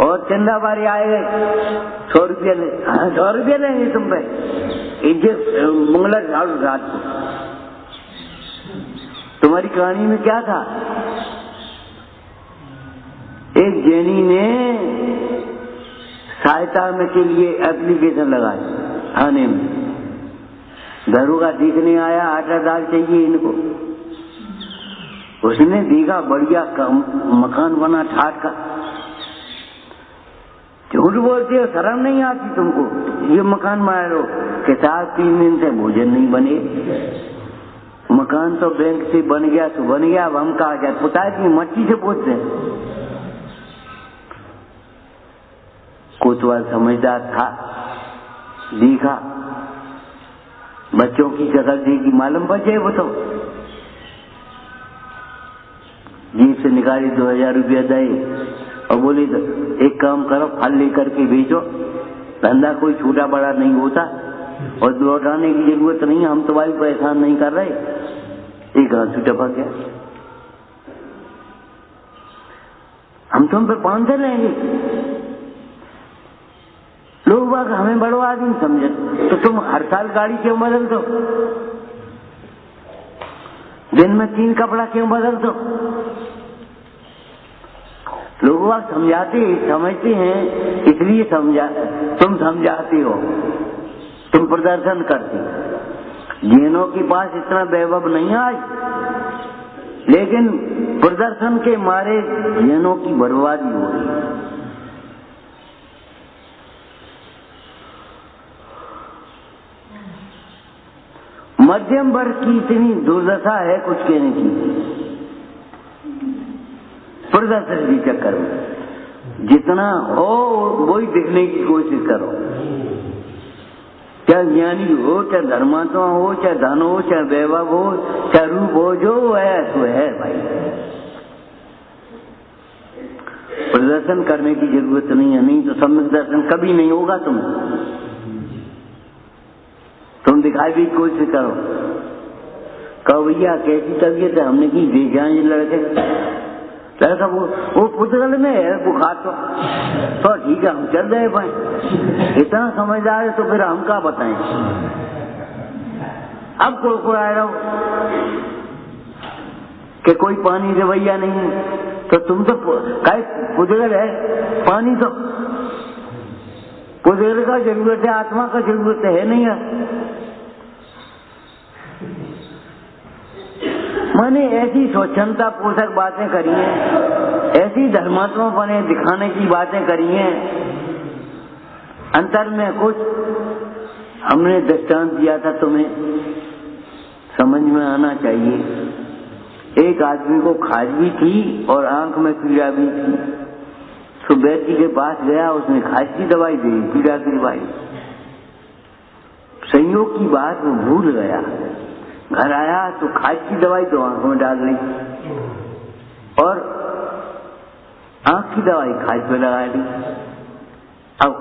और चंदा बारी आए 100 रुपया ले, 100 रुपया लेंगे तुम पे, बंगला झाड़ू रात को। तुम्हारी कहानी में क्या था? एक जैनी ने सहायता में के लिए एप्लीकेशन लगाई थाने में, दरोगा देखने आया, आटा दाल चाहिए इनको। उसने देखा बढ़िया मकान बना ठाट का। झूठ बोलते हो, शर्म नहीं आती तुमको? ये मकान मारो के साथ 3 दिन से भोजन नहीं बने, मकान तो बैंक से बन गया तो बन गया, अब हम कहा जाए? पुताई की मट्टी से पूछते हैं। कोतवाल समझदार था, देखा बच्चों की शक्ल देखी, मालूम पड़ जाए वो तो जेब से निकाली 2000 रुपया दे और बोली तो एक काम करो, फल लेकर के बेचो, धंधा कोई छोटा बड़ा नहीं होता और लौटाने की जरूरत नहीं, हम तुम्हारी परेशान नहीं कर रहे। एक आंसू टपक गया, हम तुम पे 500 लेंगे। लोग बाग हमें बड़ो आदमी समझे, तो तुम हर साल गाड़ी क्यों बदल दो? दिन में 3 कपड़ा क्यों बदल दो? लोग बाग समझते हैं, इसलिए तुम समझाते हो, तुम प्रदर्शन करते। जैनों के पास इतना वैभव नहीं आज, लेकिन प्रदर्शन के मारे जैनों की बर्बादी हो रही है। मध्यम वर्ग की इतनी दुर्दशा है कुछ कहने की, प्रदर्शन के चक्कर में जितना हो वही दिखने की कोशिश करो। चाहे ज्ञानी हो, चाहे धर्मात्मा हो, चाहे धन हो, चाहे वैभव हो, चाहे रूप हो, जो है सो है भाई। प्रदर्शन करने की जरूरत नहीं है, नहीं तो सम्यक दर्शन कभी नहीं होगा तुम्हें। तुम दिखाई भी कोशिश करो, कहो भैया कैसी तबीयत है, हमने की देख जाए लड़का वो पुतगल में है बुखार, तो ठीक है हम चल रहे भाई। इतना समझदार है तो फिर हम क्या बताएं? अब कुड़कुड़ा रहो कि कोई पानी रवैया नहीं है, तो तुम तो पुतगल है, पानी तो पुतगल का जरूरत है, आत्मा का जरूरत है नहीं है। मैंने ऐसी स्वच्छंदता पोषक बातें करी हैं, ऐसी धर्मात्मा बने दिखाने की बातें करी हैं, अंतर में कुछ हमने दृष्टांत दिया था, तुम्हें समझ में आना चाहिए। एक आदमी को खाज भी थी और आंख में पीड़ा भी थी, तो वैद्य के पास गया, उसने खाज की दवाई दी, पीड़ा की दवाई। संयोग की बात वो भूल गया, घर आया तो खाज की दवाई तो आंख में डाल ली और आंख की दवाई खाज पे लगा ली। अब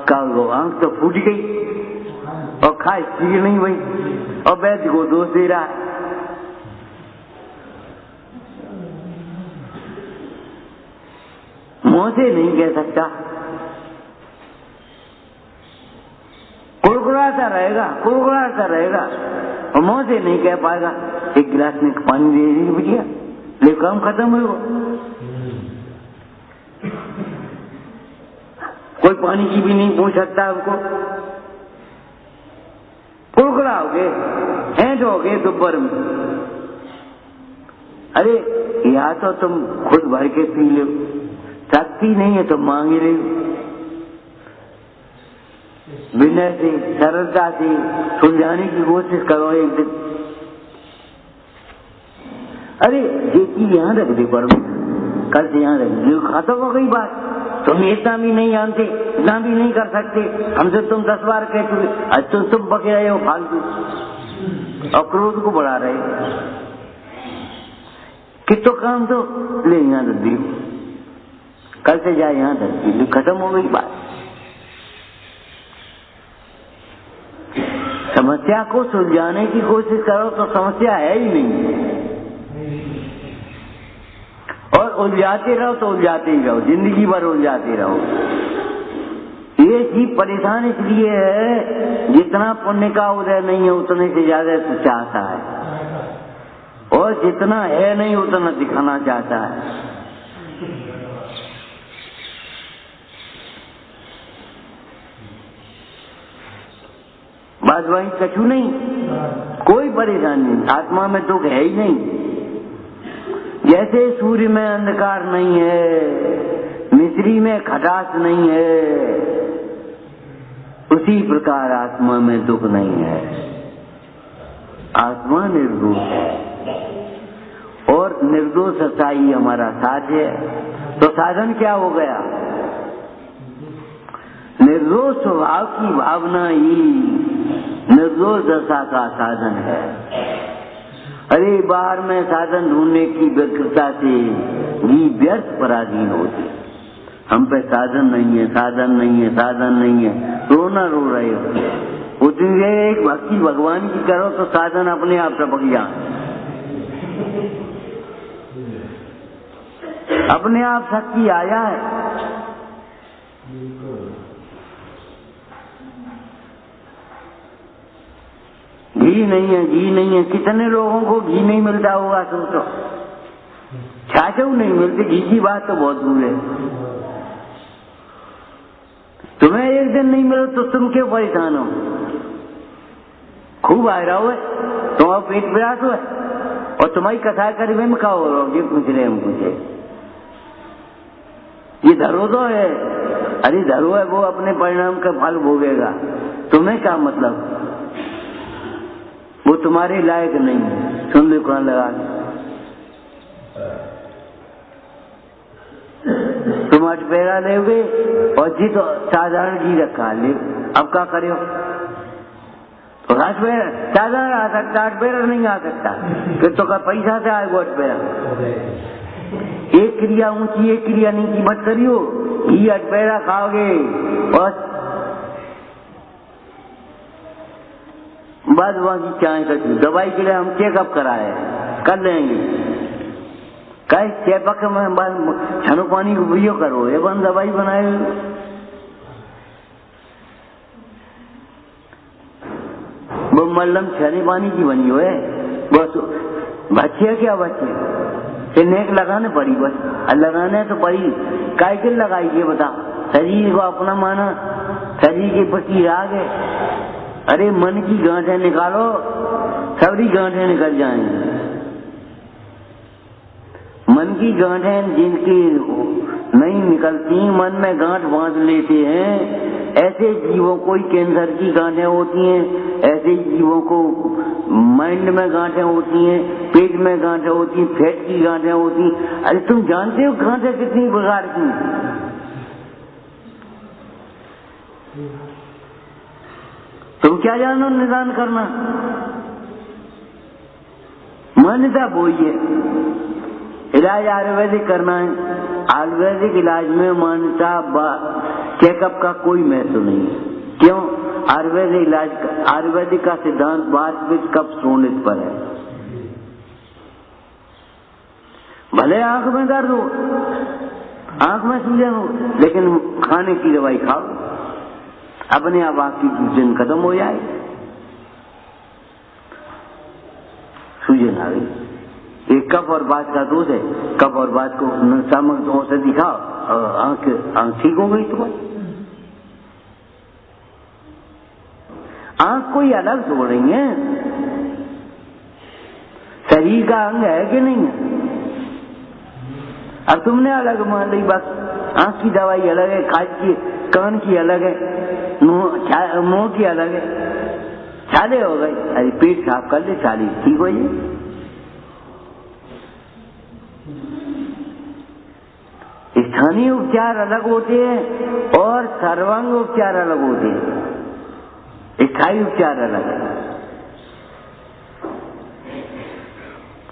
क्या वो आंख तो फूट गई और खाज ठीक नहीं हुई, और वैद्य को दोष दे रहा है। मुंह से नहीं कह सकता, कुड़कुड़ाता रहेगा और मुंह से नहीं कह पाएगा। एक गिलास में पानी दे दी भैया, ले काम खत्म हुई। कोई पानी की भी नहीं पूछ सकता हमको, कुड़कुड़ा हो गए, हैंट हो गए दोपहर में। अरे या तो तुम खुद भर के पी लो, शक्ति नहीं है तो मांग रहे हो। विनय से, सरलता से सुलझाने की कोशिश करो एक दिन। अरे ये चीज यहाँ रख दे, पर कल से यहाँ रख दे, खत्म हो गई बात। तुम इतना भी नहीं जानते, इतना भी नहीं कर सकते, हमसे तुम 10 बार कह चुके, आज तुम बके रहे हो फालतू और क्रोध को बढ़ा रहे हो। कि तो काम तो ले यहाँ रख दी, कल से जाए यहाँ रख दी, खत्म हो गई बात। समस्या को सुलझाने की कोशिश करो तो समस्या है ही नहीं, और उलझाते रहो तो उलझाते ही रहो, जिंदगी भर उलझाते रहो। ये जीव परेशान इसलिए है, जितना पुण्य का उदय नहीं है उतने से ज्यादा तो चाहता है, और जितना है नहीं उतना दिखाना चाहता है। बात वही, कछु नहीं, कोई परेशानी नहीं, आत्मा में दुख है ही नहीं। जैसे सूर्य में अंधकार नहीं है, मिस्री में खटास नहीं है, उसी प्रकार आत्मा में दुख नहीं है। आत्मा निर्दोष है, और निर्दोष सच्चाई हमारा साथ है। तो साधन क्या हो गया? निर्दोष स्वभाव की भावना ही निर्दोष दशा का साधन है। अरे बाहर में साधन ढूंढने की व्यग्रता से ही व्यर्थ पराधीन होती। हम पे साधन नहीं है, साधन नहीं है, साधन नहीं है, रोना रो रहे हो। उतनी एक भक्ति भगवान की करो तो साधन अपने आप टपक जाए, अपने आप शक्ति आ जाए। घी नहीं है, घी नहीं है, कितने लोगों को घी नहीं मिलता होगा सोचो। छाछू नहीं मिलती, घी की बात तो बहुत दूर है। तुम्हें एक दिन नहीं मिले तो तुम क्यों परेशान हो? खूब आ रहा हो, तुम्हारा पेट प्रयास हो, और तुम्हारी कथा करीब में खाओ, ये पूछ रहे हम पूछे। ये धरो तो है, अरे धरो है, वो अपने परिणाम का फल भोगेगा, तुम्हें क्या मतलब? वो तुम्हारे लायक नहीं है। सुन लो कहाँ लगा, तुम अटपेरा लोगे और जी तो साधारण घी रखा ले, अब क्या करो? तो साधारण आ सकता, अटपेरा नहीं आ सकता, कि तो का पैसा से आएगा अटपेरा। एक क्रिया ऊंची, एक क्रिया नीची मत करियो। घी अटपेरा खाओगे और बाद वहां चाय कर। दवाई के लिए हम चेकअप कराए, कर लेंगे, कई चेपक में छानो पानी को उपयोग करो, ये बन दवाई बनाए। वो मल्लम छाने पानी की बनी हो है, बस बच्चे क्या बच्चे नेक लगाने पड़ी, बस लगाने तो पड़ी। काय के लगाई ये बता? शरीर को अपना माना, शरीर के प्रति राग है। अरे मन की गांठें निकालो, सबरी गांठें निकल जाएंगी। मन की गांठें जिनकी नहीं निकलती, मन में गांठ बांध लेते हैं, ऐसे जीवों को ही कैंसर की गांठें होती हैं, ऐसे जीवों को माइंड में गांठें होती हैं, पेट में गांठें होती हैं, फैट की गांठें होती हैं। अरे तुम जानते हो गांठें कितनी प्रकार की? तुम क्या जानो निदान करना? मान्यता बोई है, इलाज आयुर्वेदिक करना है। आयुर्वेदिक इलाज में मान्यता चेकअप का कोई महत्व नहीं है। क्यों? आयुर्वेदिक इलाज, आयुर्वेदिक का सिद्धांत वास्तविक कफ शोणित पर है। भले आंख में दर्द हो, आंख में सूजन हो, लेकिन खाने की दवाई खाओ, अपने आप आपकी सूजन खत्म हो जाए। सूजन आ गई, एक कफ और बात का दोष है, कफ और बात को सामक औषधि खाओ, आंख ठीक हो गई तुम्हारी। आंख कोई अलग हो रही है, शरीर का अंग है कि नहीं है? अब तुमने अलग मान ली बस, आंख की दवाई अलग है, खाज की, कान की अलग है, मुंह की अलग है, छाले हो गए। अरे पेट साफ कर ले, छाली ठीक हो जाए। स्थानीय उपचार अलग होते हैं और सर्वांग उपचार अलग होते हैं, स्थायी उपचार अलग है।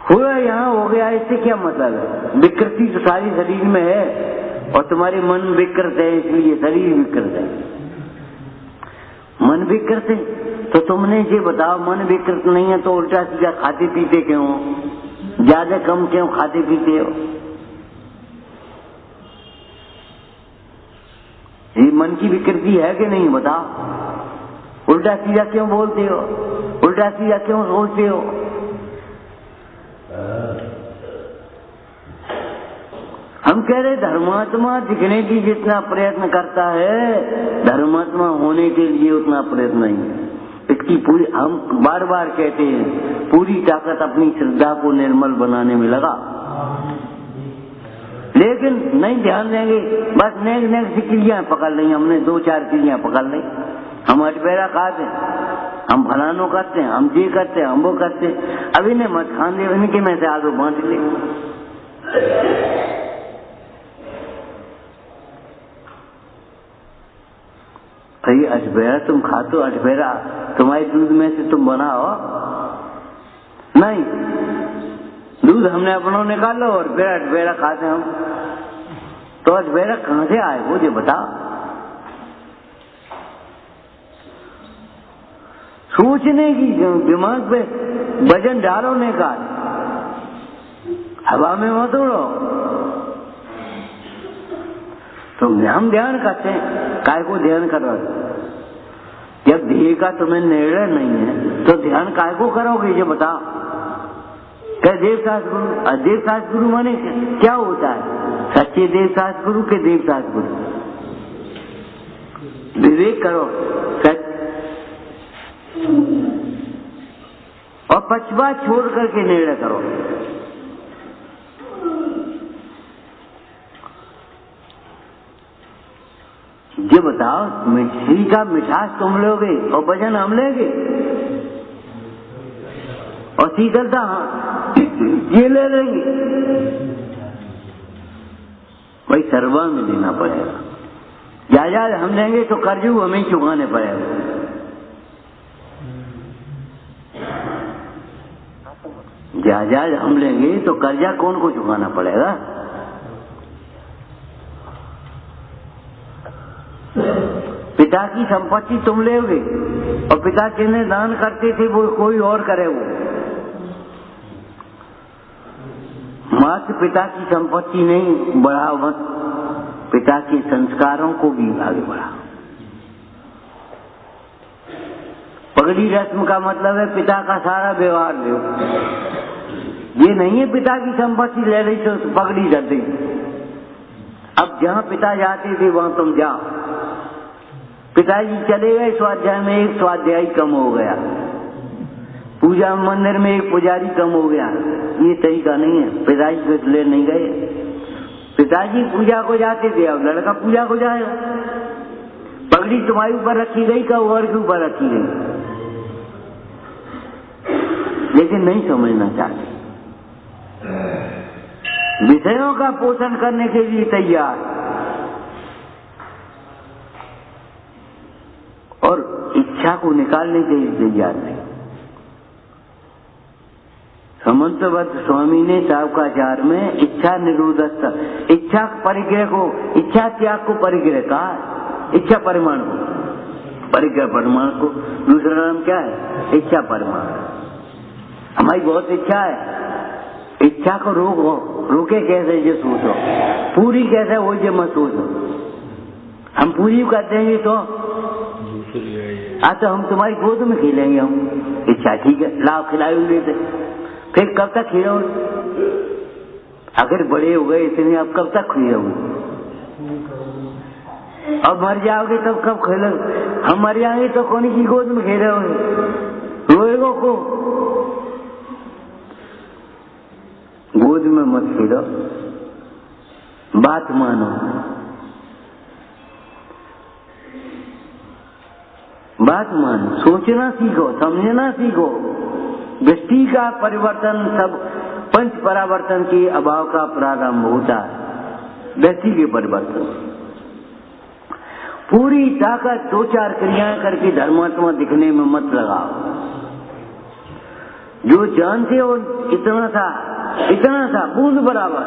हुआ यहाँ हो गया, इससे क्या मतलब है? विकृति तो सारी शरीर में है और तुम्हारे मन विकृत है, इसलिए शरीर विकृत है। मन विकृत है तो तुमने ये बताओ, मन विकृत नहीं है तो उल्टा सीधा खाते पीते क्यों? ज्यादा कम क्यों खाते पीते हो? ये मन की विकृति है कि नहीं बताओ? उल्टा सीधा क्यों बोलते हो? उल्टा सीधा क्यों सोचते हो? हम कह रहे धर्मात्मा दिखने की जितना प्रयत्न करता है, धर्मात्मा होने के लिए उतना प्रयत्न नहीं है। इसकी पूरी, हम बार बार कहते हैं, पूरी ताकत अपनी श्रद्धा को निर्मल बनाने में लगा, लेकिन नहीं ध्यान देंगे। बस नेक नेक सी क्रियाएं पकड़ लेंगे, हमने 2-4 क्रियाएं पकड़ ली। हम अटपेरा खाते हैं, हम फलानो करते हैं, हम ये करते हैं, हम वो करते हैं। अभी ने मत खान दे, इनके में से आगे बांट ले। भाई अटपेरा तुम खाते हो, अटपेरा तुम्हारे दूध में से तुम बनाओ नहीं, दूध हमने अपनों निकाल लो और फिर अटपेरा खाते हम। तो अटपेरा कहां से आए वो ये बताओ? सोचने की, दिमाग पे वजन डालो, निकाल, हवा में मत उड़ो। तो हम ध्यान करते हैं, काय को ध्यान करो? जब देह का तुम्हें निर्णय नहीं है तो ध्यान काय को करोगे ये बताओ? क्या देवशास्त्र गुरु? देवशास्त्र गुरु माने क्या होता है? सच्चे देवशास्त्र गुरु के देवशास्त्र गुरु। विवेक करो सच और पक्षपात छोड़ करके निर्णय करो। ये बताओ, मिठाई का मिठास तुम लोगे और वजन हम लेंगे, और शीतलता ये ले लेंगे। भाई सर्वा में देना पड़ेगा। जायदाद हम लेंगे तो कर्जू हमें चुकाने पड़ेगा। जायदाद हम लेंगे तो कर्जा कौन को चुकाना पड़ेगा? पिता की संपत्ति तुम लोगे और पिता जिन्हें दान करते थे वो कोई और करे। वो मात्र पिता की संपत्ति नहीं बढ़ाओ, मत पिता के संस्कारों को भी आगे बढ़ाओ। पगड़ी रस्म का मतलब है पिता का सारा व्यवहार लो। ये नहीं है पिता की संपत्ति ले ली तो पगड़ी रख दी। अब जहां पिता जाते थे वहां तुम जाओ। पिताजी चले गए, स्वाध्याय में एक स्वाध्यायी कम हो गया, पूजा मंदिर में एक पुजारी कम हो गया। ये तरीका नहीं है। पिताजी को इसलिए नहीं गए, पिताजी पूजा को जाते थे, अब लड़का पूजा को जाएगा। पगड़ी तुम्हारे ऊपर रखी गई, कब और के ऊपर रखी गई, लेकिन नहीं समझना चाहते। विषयों का पोषण करने के लिए तैयार और इच्छा को निकालने के लिए तैयार नहीं। समंतवत स्वामी ने सावकाचार में इच्छा निरोधता, इच्छा परिग्रह को, इच्छा त्याग को परिग्रह कहा। इच्छा परिमाण को, परिग्रह परिमाण को दूसरा नाम क्या है? इच्छा परिमाण। हमारी बहुत इच्छा है, इच्छा को रोको, रोके कैसे ये सोचो, पूरी कैसे हो ये मत सोचो। हम पूरी करते हैं तो तो हम तुम्हारी गोद में खेलेंगे। हम इच्छा ठीक है, लाओ खिलाओ लेते, फिर कब तक खिलाओ? अगर बड़े हो गए इतने, अब कब तक खिलाओगे? अब मर जाओगे तब कब खेलोगे? हम मर जाएंगे तो कौन की गोद में खेलोगे? रोएगो को गोद में मत खेलो। बात मानो, बात मानो, सोचना सीखो, समझना सीखो। दृष्टि का परिवर्तन सब पंच परावर्तन के अभाव का प्रारंभ होता है। दृष्टि के परिवर्तन पूरी ताकत 2-4 क्रियाएं करके धर्मात्मा दिखने में मत लगाओ। जो जानते हो इतना सा बूंद बराबर,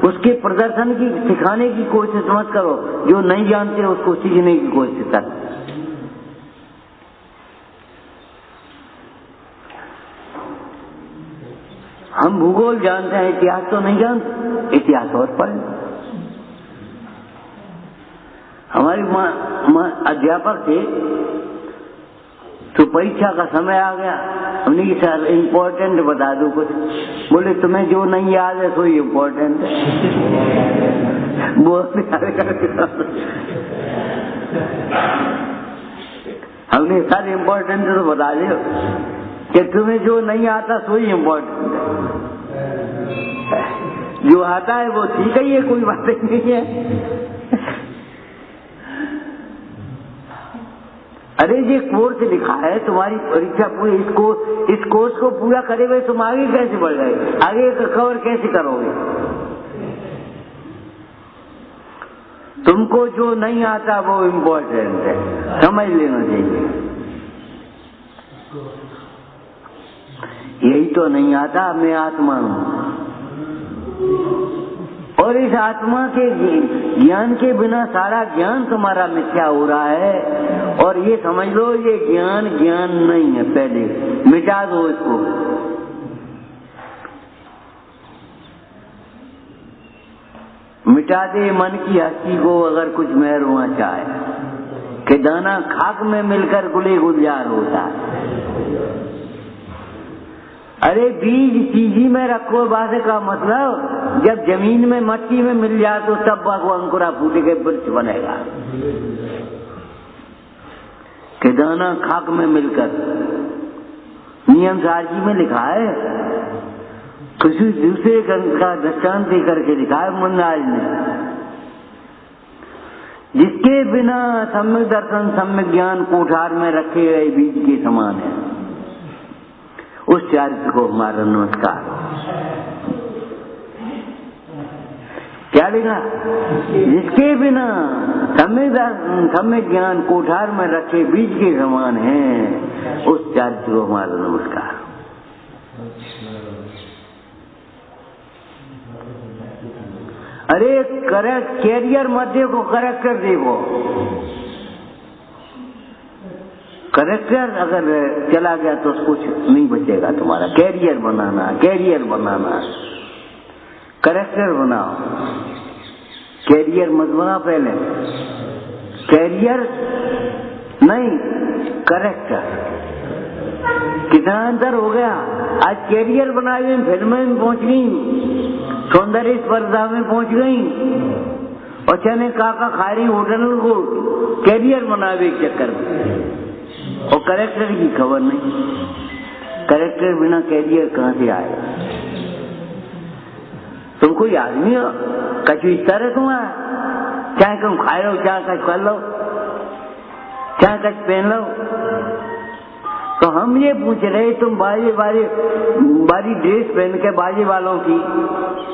उसके प्रदर्शन की सिखाने की कोशिश मत करो। जो नहीं जानते उसको सीखने की कोशिश करो। हम भूगोल जानते हैं, इतिहास तो नहीं जानते। इतिहास और पढ़। हमारी अध्यापक थे तो परीक्षा का समय आ गया, हमने कि सर इम्पोर्टेंट बता दो कुछ। बोले तुम्हें जो नहीं याद है सो इम्पोर्टेंट है। हमने सर इम्पोर्टेंट तो बता दो कि तुम्हें जो नहीं आता सो ही इम्पोर्टेंट है। जो आता है वो ठीक है, ये कोई बात नहीं है। अरे ये कोर्स लिखा है, तुम्हारी परीक्षा पूरी इस कोर्स को पूरा करे हुए तुम आगे कैसे बढ़ गए, आगे कवर कैसे करोगे? तुमको जो नहीं आता वो इम्पोर्टेंट है, समझ लेना चाहिए। यही तो नहीं आता, मैं आत्मा हूं और इस आत्मा के ज्ञान के बिना सारा ज्ञान तुम्हारा मिथ्या हो रहा है। और ये समझ लो ये ज्ञान नहीं है, पहले मिटा दो इसको। मिटा दे मन की हस्ती को अगर कुछ मेहरुआ चाहे, कि दाना खाक में मिलकर गुले गुलजार होता है। अरे बीज चीजी में रखो, बात का मतलब जब जमीन में मट्टी में मिल जाए तो तब वो अंकुरा फूटे के वृक्ष बनेगा। कि दाना खाक में मिलकर, नियम सारजी में लिखा है, किसी दूसरे का दृष्टांत देकर के लिखा है मुंडाज ने, जिसके बिना सम्यक दर्शन सम्यक ज्ञान कोठार में रखे गए बीज के समान है। उस चारित्र को हमारा नमस्कार। क्या लिखा? जिसके बिना सम्यक ज्ञान कोठार में रखे बीज के समान है, उस चारित्र को हमारा नमस्कार। अरे कैरियर मध्य को करेक्टर देखो। करेक्टर अगर चला गया तो कुछ नहीं बचेगा तुम्हारा। कैरियर बनाना, करेक्टर बनाओ। कैरियर मत बनाओ, पहले कैरियर नहीं करेक्टर। कितना अंतर हो गया। आज कैरियर बनाए फिल्म में पहुंच गई, सौंदर्य स्पर्धा में पहुंच गई और चने काका खा रही होटल को कैरियर बनावे के चक्कर में, और करेक्टर की खबर नहीं। करेक्टर बिना कैरियर कहां से आएगा? तुम कोई आदमी हो, कछु इस तरह तुम्हारा, चाहे तुम खाए लो, चाहे कछ कर लो, चाहे कछ पहन लो। तो हम ये पूछ रहे, तुम बारी ड्रेस पहन के बाजे वालों की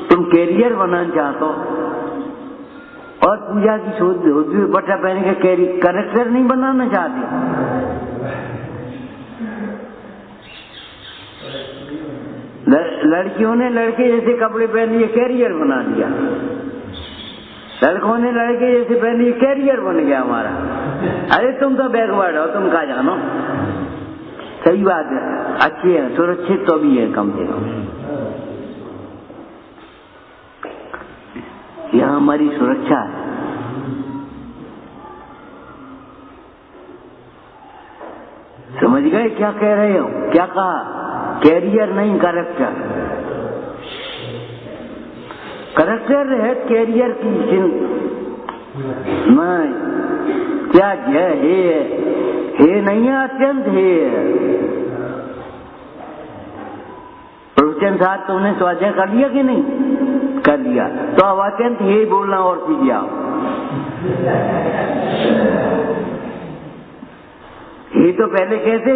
तुम कैरियर बनाना चाहते हो, और पूजा की धोती बट्टा पहन के करेक्टर नहीं बनाना चाहते। लड़कियों ने लड़के जैसे कपड़े पहन लिए, कैरियर बना दिया। लड़कों ने लड़के जैसे पहन लिए, कैरियर बन गया हमारा। अरे तुम तो बैकवर्ड हो, तुम कहाँ जानो। सही बात है, अच्छे हैं, सुरक्षित तो भी है कम से कम। यहाँ हमारी सुरक्षा है। समझ गए क्या कह रहे हो? क्या कहा? कैरियर नहीं, करेक्टर। करेक्टर है कैरियर की नहीं। क्या है नहीं है, अत्यंत है। प्रवचन साहब तुमने स्वाध्याय कर लिया कि नहीं? कर लिया, तो अब अत्यंत हे बोलना और सीख जाओ। हे तो पहले कहते,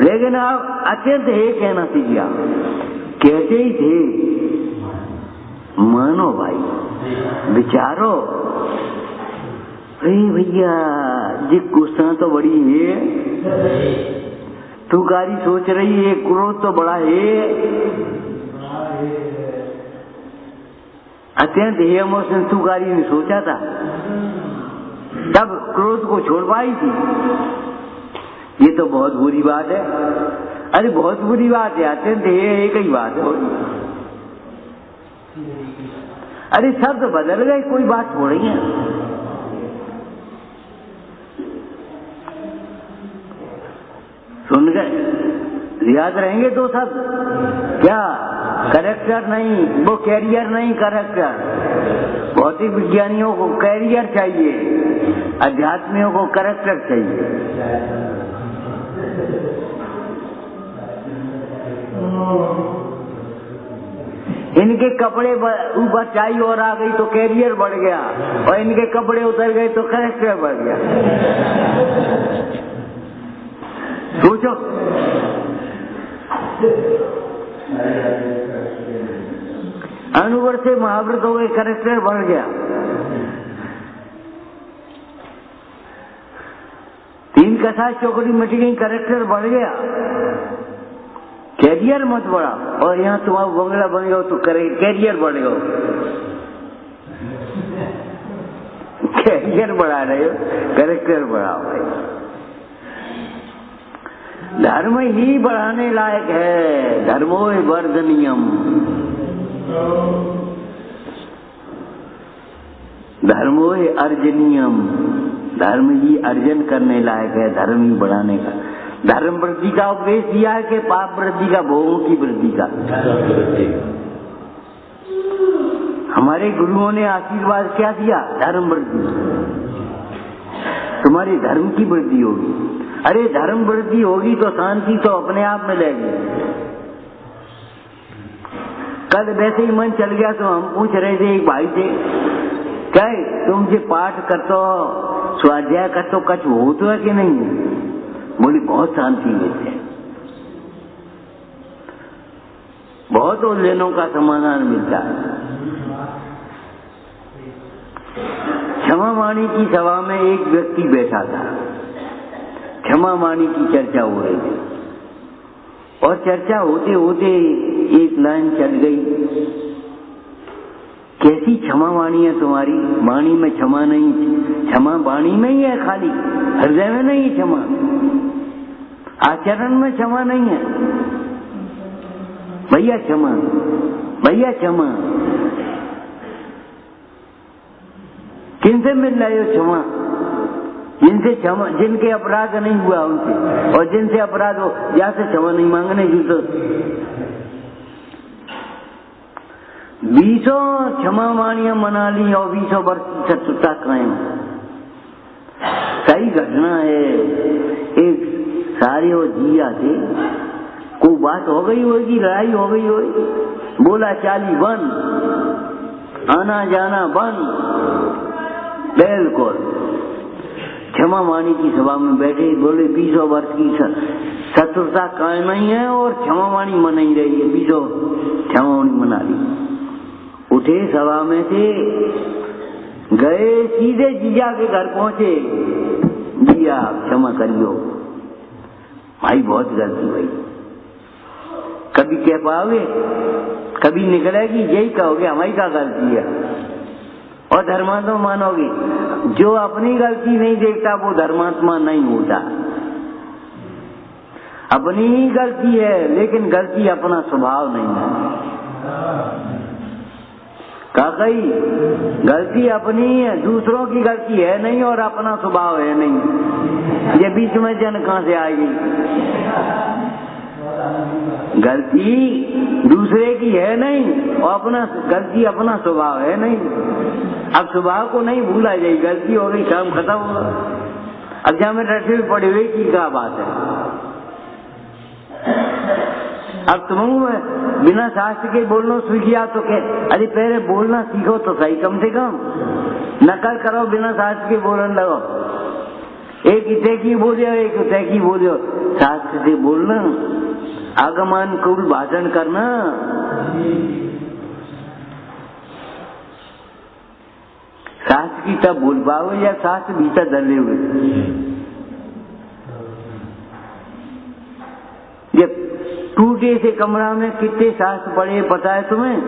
लेकिन अब अत्यंत हे कहना सीख जाओ। कहते ही थे, मानो भाई, विचारो, अरे भैया जी गुस्सा तो बड़ी है, तू गाड़ी सोच रही है, क्रोध तो बड़ा है। अत्यंत हे इमोशन तू गाड़ी ने सोचा था, तब क्रोध को छोड़ पाई थी। ये तो बहुत बुरी बात है। अरे बहुत बुरी बात है, अत्यंत हे एक ही बात है। अरे शब्द बदल गए, कोई बात हो रही है। सुन गए, याद रहेंगे दो शब्द क्या? कैरेक्टर नहीं, वो कैरियर नहीं, कैरेक्टर। भौतिक विज्ञानियों को कैरियर चाहिए, अध्यात्मियों को कैरेक्टर चाहिए। इनके कपड़े ऊपर चाई और आ गई तो कैरियर बढ़ गया, और इनके कपड़े उतर गए तो कैरेक्टर बढ़ गया। सोचो, अनुभव से महाव्रत हो गए, कैरेक्टर बढ़ गया। 3 कसाय चौकड़ी मिट गई, कैरेक्टर बढ़ गया, कैरियर मत बढ़ा। और यहाँ तुम्हारा बंगला बन गया तो कैरियर बढ़ गया, कैरियर बढ़ा रहे हो, कैरेक्टर बढ़ाओ भाई। धर्म ही बढ़ाने लायक है, धर्मो वर्धनीयम, धर्मो अर्जनीयम, धर्म ही अर्जन करने लायक है, धर्म ही बढ़ाने का। धर्म वृद्धि का उपदेश दिया है कि पाप वृद्धि का, भोगों की वृद्धि का? हमारे गुरुओं ने आशीर्वाद क्या दिया? धर्म वृद्धि, तुम्हारी धर्म की वृद्धि होगी। अरे धर्म वृद्धि होगी तो शांति तो अपने आप मिलेगी। कल वैसे ही मन चल गया तो हम पूछ रहे थे एक भाई से, क्या तुम जे पाठ करते हो, स्वाध्याय करते हो, कछ होता है कि नहीं? बोली बहुत शांति मिलती है, बहुत उलझनों का समाधान मिलता है। क्षमा वाणी की सभा में एक व्यक्ति बैठा था, क्षमा वाणी की चर्चा हो रही थी, और चर्चा होते होते एक लाइन चल गई, कैसी क्षमा वाणी है तुम्हारी? वाणी में क्षमा नहीं, क्षमा वाणी में ही है खाली, हृदय में नहीं है क्षमा, आचरण में क्षमा नहीं है। भैया क्षमा, भैया क्षमा, किनसे मिल रहे हो क्षमा? जिनसे क्षमा, जिनके अपराध नहीं हुआ उनसे, और जिनसे अपराध हो जैसे क्षमा नहीं मांगने जूतो। 20 क्षमा वाणियां मना ली और 20 वर्ष की शत्रुता कायम। सही घटना है, एक सारे और जिया थे, कोई बात हो गई होगी, लड़ाई हो गई होगी, बोला चाली बंद, आना जाना बंद, बिल्कुल। क्षमा वाणी की सभा में बैठे, बोले 20 वर्ष की शत्रुता कायम नहीं है और क्षमा वाणी मना ही रही है, 20 क्षमा वाणी मना ली। उठे सभा में से, गए सीधे जीजा के घर पहुंचे, जिया क्षमा करियो भाई, बहुत गलती हुई। कभी कह पाओगे? कभी निकलेगी? यही कहोगे हमारी क्या गलती है, और धर्मात्मा मानोगे। जो अपनी गलती नहीं देखता वो धर्मात्मा नहीं होता। अपनी ही गलती है, लेकिन गलती अपना स्वभाव नहीं है। काकई गलती अपनी है, दूसरों की गलती है नहीं, और अपना स्वभाव है नहीं। ये बीच में जन कहां से आएगी? गलती दूसरे की है नहीं, और अपना गलती अपना स्वभाव है नहीं। अब स्वभाव को नहीं भूला जाए, गलती हो गई, काम खत्म होगा। अब जहां में रटे हुए पड़े हुए की क्या बात है? अब तुम बिना शास्त्र के बोलना सीख गया तो अरे पहले बोलना सीखो तो सही, कम से कम नकल करो बिना शास्त्र के बोलने लगो। एक इतने की बोलियो, एक उतने की बोलियो, शास्त्र से बोलना, आगमान कुल भाषण करना। शास्त्र की तब बोल पाओगे या शास्त्र भीतर धरे हुए। जब टूटे से कमरा में कितने शास्त्र पढ़े पता है तुम्हें?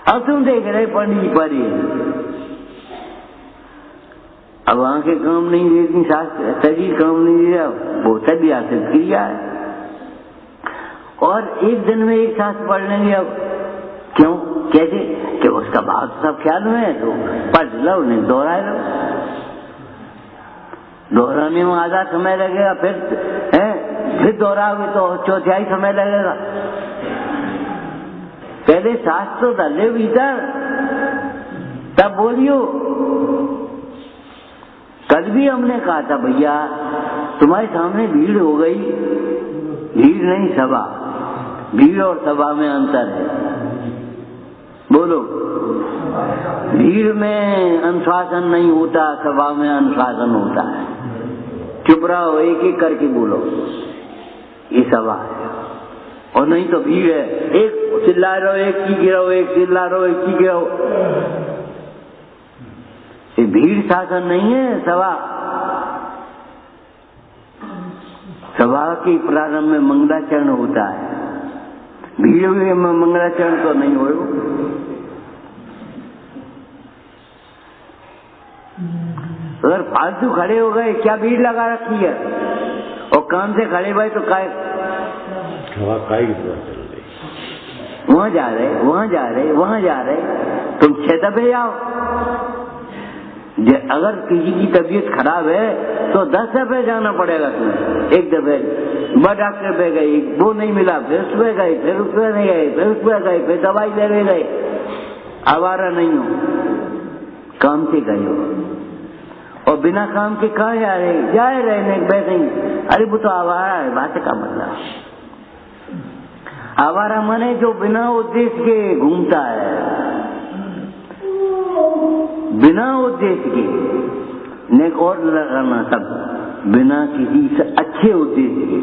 अब तुम देख रहे पंडित पढ़े, अब आंखें काम नहीं देती, शास्त्र शरीर काम नहीं दे रहा, वो तभी आखिर क्रिया है। और एक दिन में एक शास्त्र पढ़ लेंगे। अब क्यों, कैसे कि उसका भाव सब ख्याल में है तो पढ़ लो, नहीं दोहरा लो। दोहराने में आधा समय लगेगा, फिर दोहराओगे तो चौथाई समय लगेगा। पहले शास्त्र तो धले भीतर, तब बोलियो। कल भी हमने कहा था भैया तुम्हारे सामने भीड़ हो गई, भीड़ नहीं सभा, भीड़ और सभा में अंतर है। बोलो, भीड़ में अनुशासन नहीं होता, सभा में अनुशासन होता है। चुप रहो, एक एक करके बोलो, ये सभा है। और नहीं तो भीड़ है, एक चिल्ला रहो, एक की गिराओ, एक चिल्ला रहो, एक की गिराओ। ये भीड़ शासन नहीं है सभा। सभा के प्रारंभ में मंगलाचरण होता है, भीड़ में मंगलाचरण तो नहीं हो। अगर फालतू खड़े हो गए, क्या भीड़ लगा रखी है? और काम से खड़े भाई तो काय वहां जा रहे, वहां जा रहे, वहां जा रहे, तुम 6 दफे जाओ। अगर किसी की तबीयत खराब है तो 10 दफे जाना पड़ेगा तुम्हें। एक दफे डॉक्टर पे गई, वो नहीं मिला, फिर उस पे गए, फिर उस पे नहीं गए, फिर उस पे गए, फिर दवाई लेने गए। आवारा नहीं हो, काम से गए हो। और बिना काम के कहाँ जा रहे? जाए रहने बैठे। अरे वो तो आवारा है, बात का मतलब। आवारा माने जो बिना उद्देश्य के घूमता है, बिना उद्देश्य के। नेक और लगाना सब बिना किसी से अच्छे उद्देश्य के।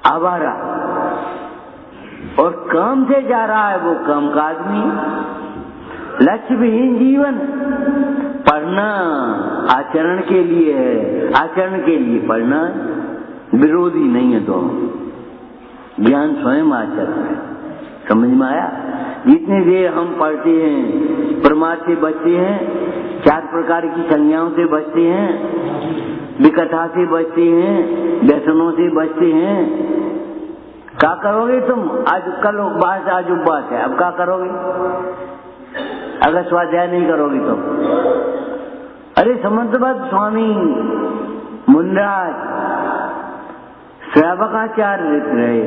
आवारा और काम से जा रहा है वो काम का आदमी। लक्ष्य विहीन जीवन। पढ़ना आचरण के लिए है, आचरण के लिए पढ़ना, विरोधी नहीं है। दोनों ज्ञान स्वयं आचरण है। समझ में आया? जितनी देर हम पढ़ते हैं, प्रमाद से बचते हैं, 4 प्रकार की संज्ञाओं से बचते हैं, विकथा से बचते हैं, व्यसनों से बचते हैं। क्या करोगे तुम? आज कल उपवास, आज उपवास है, अब क्या करोगे अगर स्वाध्याय नहीं करोगे तो? अरे समंतबद्ध स्वामी मुंडराज श्रावकाचार्य लिख रहे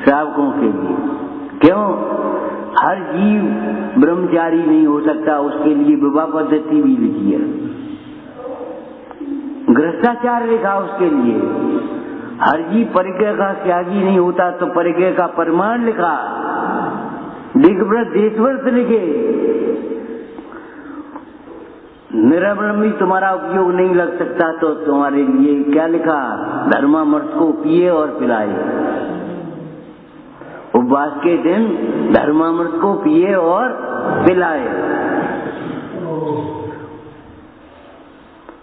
श्रावकों के लिए। क्यों? हर जीव ब्रह्मचारी नहीं हो सकता, उसके लिए विवाह पद्धति भी लिखी है। गृहस्थाचार लिखा उसके लिए। हर जीव परिज्ञा का त्यागी नहीं होता, तो परिज्ञा का परिमाण लिखा। दिग्व्रत देशव्रत लिखे। निरब्रह्मी तुम्हारा उपयोग नहीं लग सकता, तो तुम्हारे लिए क्या लिखा? धर्मामर्थ को पिए और पिलाए। उपवास के दिन धर्मामृत को पिए और पिलाए।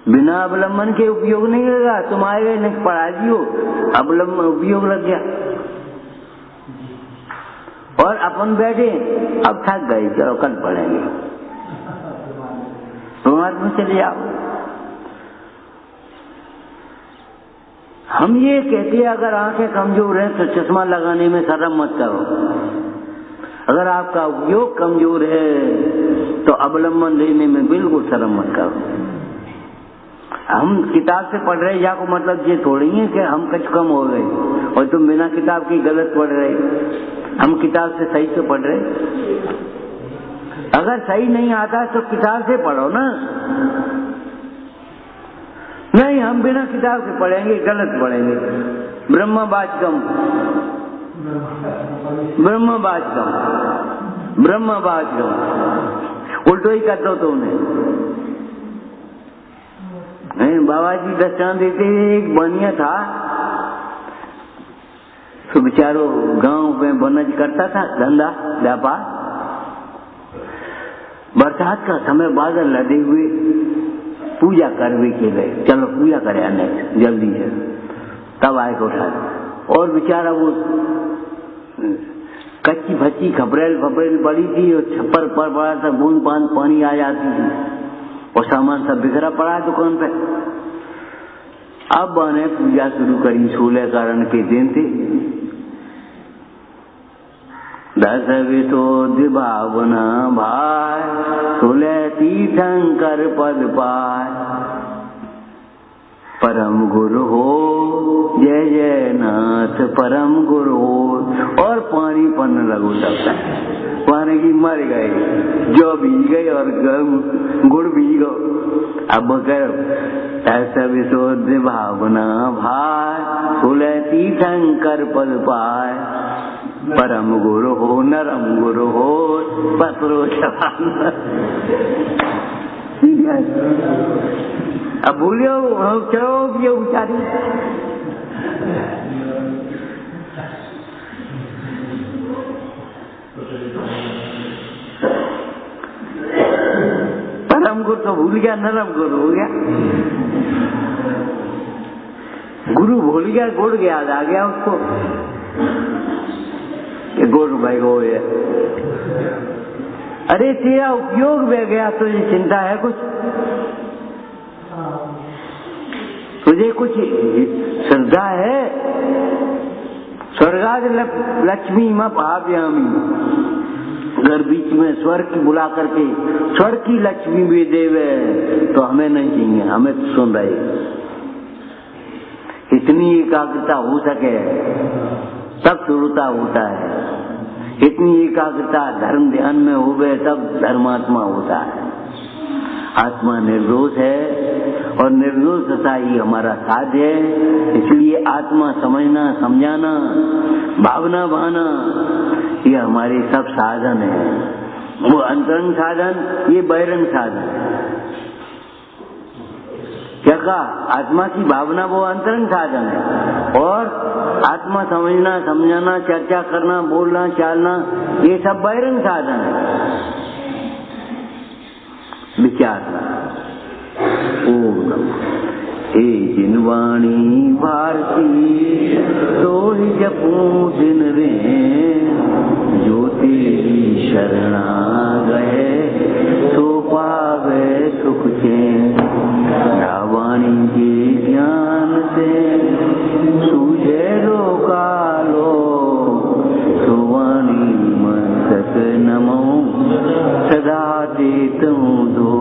बिना अवलंबन के उपयोग नहीं लगा। तुम आए गए नहीं पढ़ा दियो, अवलंबन उपयोग लग गया। और अपन बैठे, अब थक गए, चलो कल पढ़ेंगे। तुम चले आओ। हम ये कहते हैं अगर आंखें कमजोर है तो चश्मा लगाने में शर्म मत करो। अगर आपका उपयोग कमजोर है तो अवलंबन लेने में बिल्कुल शर्म मत करो। हम किताब से पढ़ रहे, या को मतलब ये थोड़ी है कि हम कुछ कम हो गए और तुम बिना किताब की गलत पढ़ रहे। हम किताब से सही से पढ़ रहे। अगर सही नहीं आता तो किताब से पढ़ो ना। नहीं, हम बिना किताब के पढ़ेंगे, गलत पढ़ेंगे। ब्रह्मवाचकम, ब्रह्मवाचकम, ब्रह्मवाचकम उल्टो ही कर दो तुमने। बाबा जी दृष्टांत देते, एक बनिया था तो बेचारो गांव में बनज करता था, धंधा व्यापार। बरसात का समय, बादल लदे हुए, पूजा करवे के गए, चलो पूजा करे आने जल्दी से, तब आए को उठा। और बेचारा वो कच्ची भच्ची खपरेल फपरेल पड़ी थी और छप्पर पर पड़ा था, बूंद बांद पानी आ जाती थी और सामान सब बिखरा पड़ा है दुकान पे। अब बने पूजा शुरू करी, 16 कारण के दिन थे। 10 विशोध भावना भाई, 16 तीर्थंकर पद पाय। परम गुरु हो जय जय नाथ, परम गुरु हो। और पानी पड़ने लगो सबका, पानी की मर गए, जो भीग गई और गुड़ भीग गो। अब करो ऐसा विशोध भावना भाई, 16 तीर्थंकर पद पाय। परम गुरु हो नरम गुरु हो, पत्रो शवान। अब भूलियो चलो ये उचारी। परम गुरु तो भूल गया, नरम गुरु हो गया। गुरु भूल गया, गुड़ याद आ गया उसको कि गुड़ भाई हो है। अरे तेरा उपयोग बह गया, तुझे चिंता है कुछ? तुझे कुछ श्रद्धा है? स्वर्गाद लक्ष्मी माँ भाव्यामी, अगर बीच में स्वर्ग की बुला करके स्वर्ग की लक्ष्मी भी देवे तो हमें नहीं चाहिए, हमें तो सुन रहे। इतनी एकाग्रता हो सके तब शुरुता होता है, इतनी एकाग्रता धर्म ध्यान में होवे तब धर्मात्मा होता है। आत्मा निर्दोष है और निर्दोषता ही हमारा साध्य है। इसलिए आत्मा समझना, समझाना, भावना भाना ये हमारे सब साधन है। वो अंतरंग साधन, ये बहिरंग साधन है। क्या कहा? आत्मा की भावना वो अंतरंग साधन है और आत्मा समझना, समझाना, चर्चा करना, बोलना, चालना ये सब बहिरंग साधन है। विचार ओम हे जिनवाणी भारती, तो ही जपूं दिन रे, जो तेरी शरणा गए तो पावे सुख चैन। रावाणी के ज्ञान से सूझे लोकालो, सुवाणी मस्तक नमो सदा देतूं दो।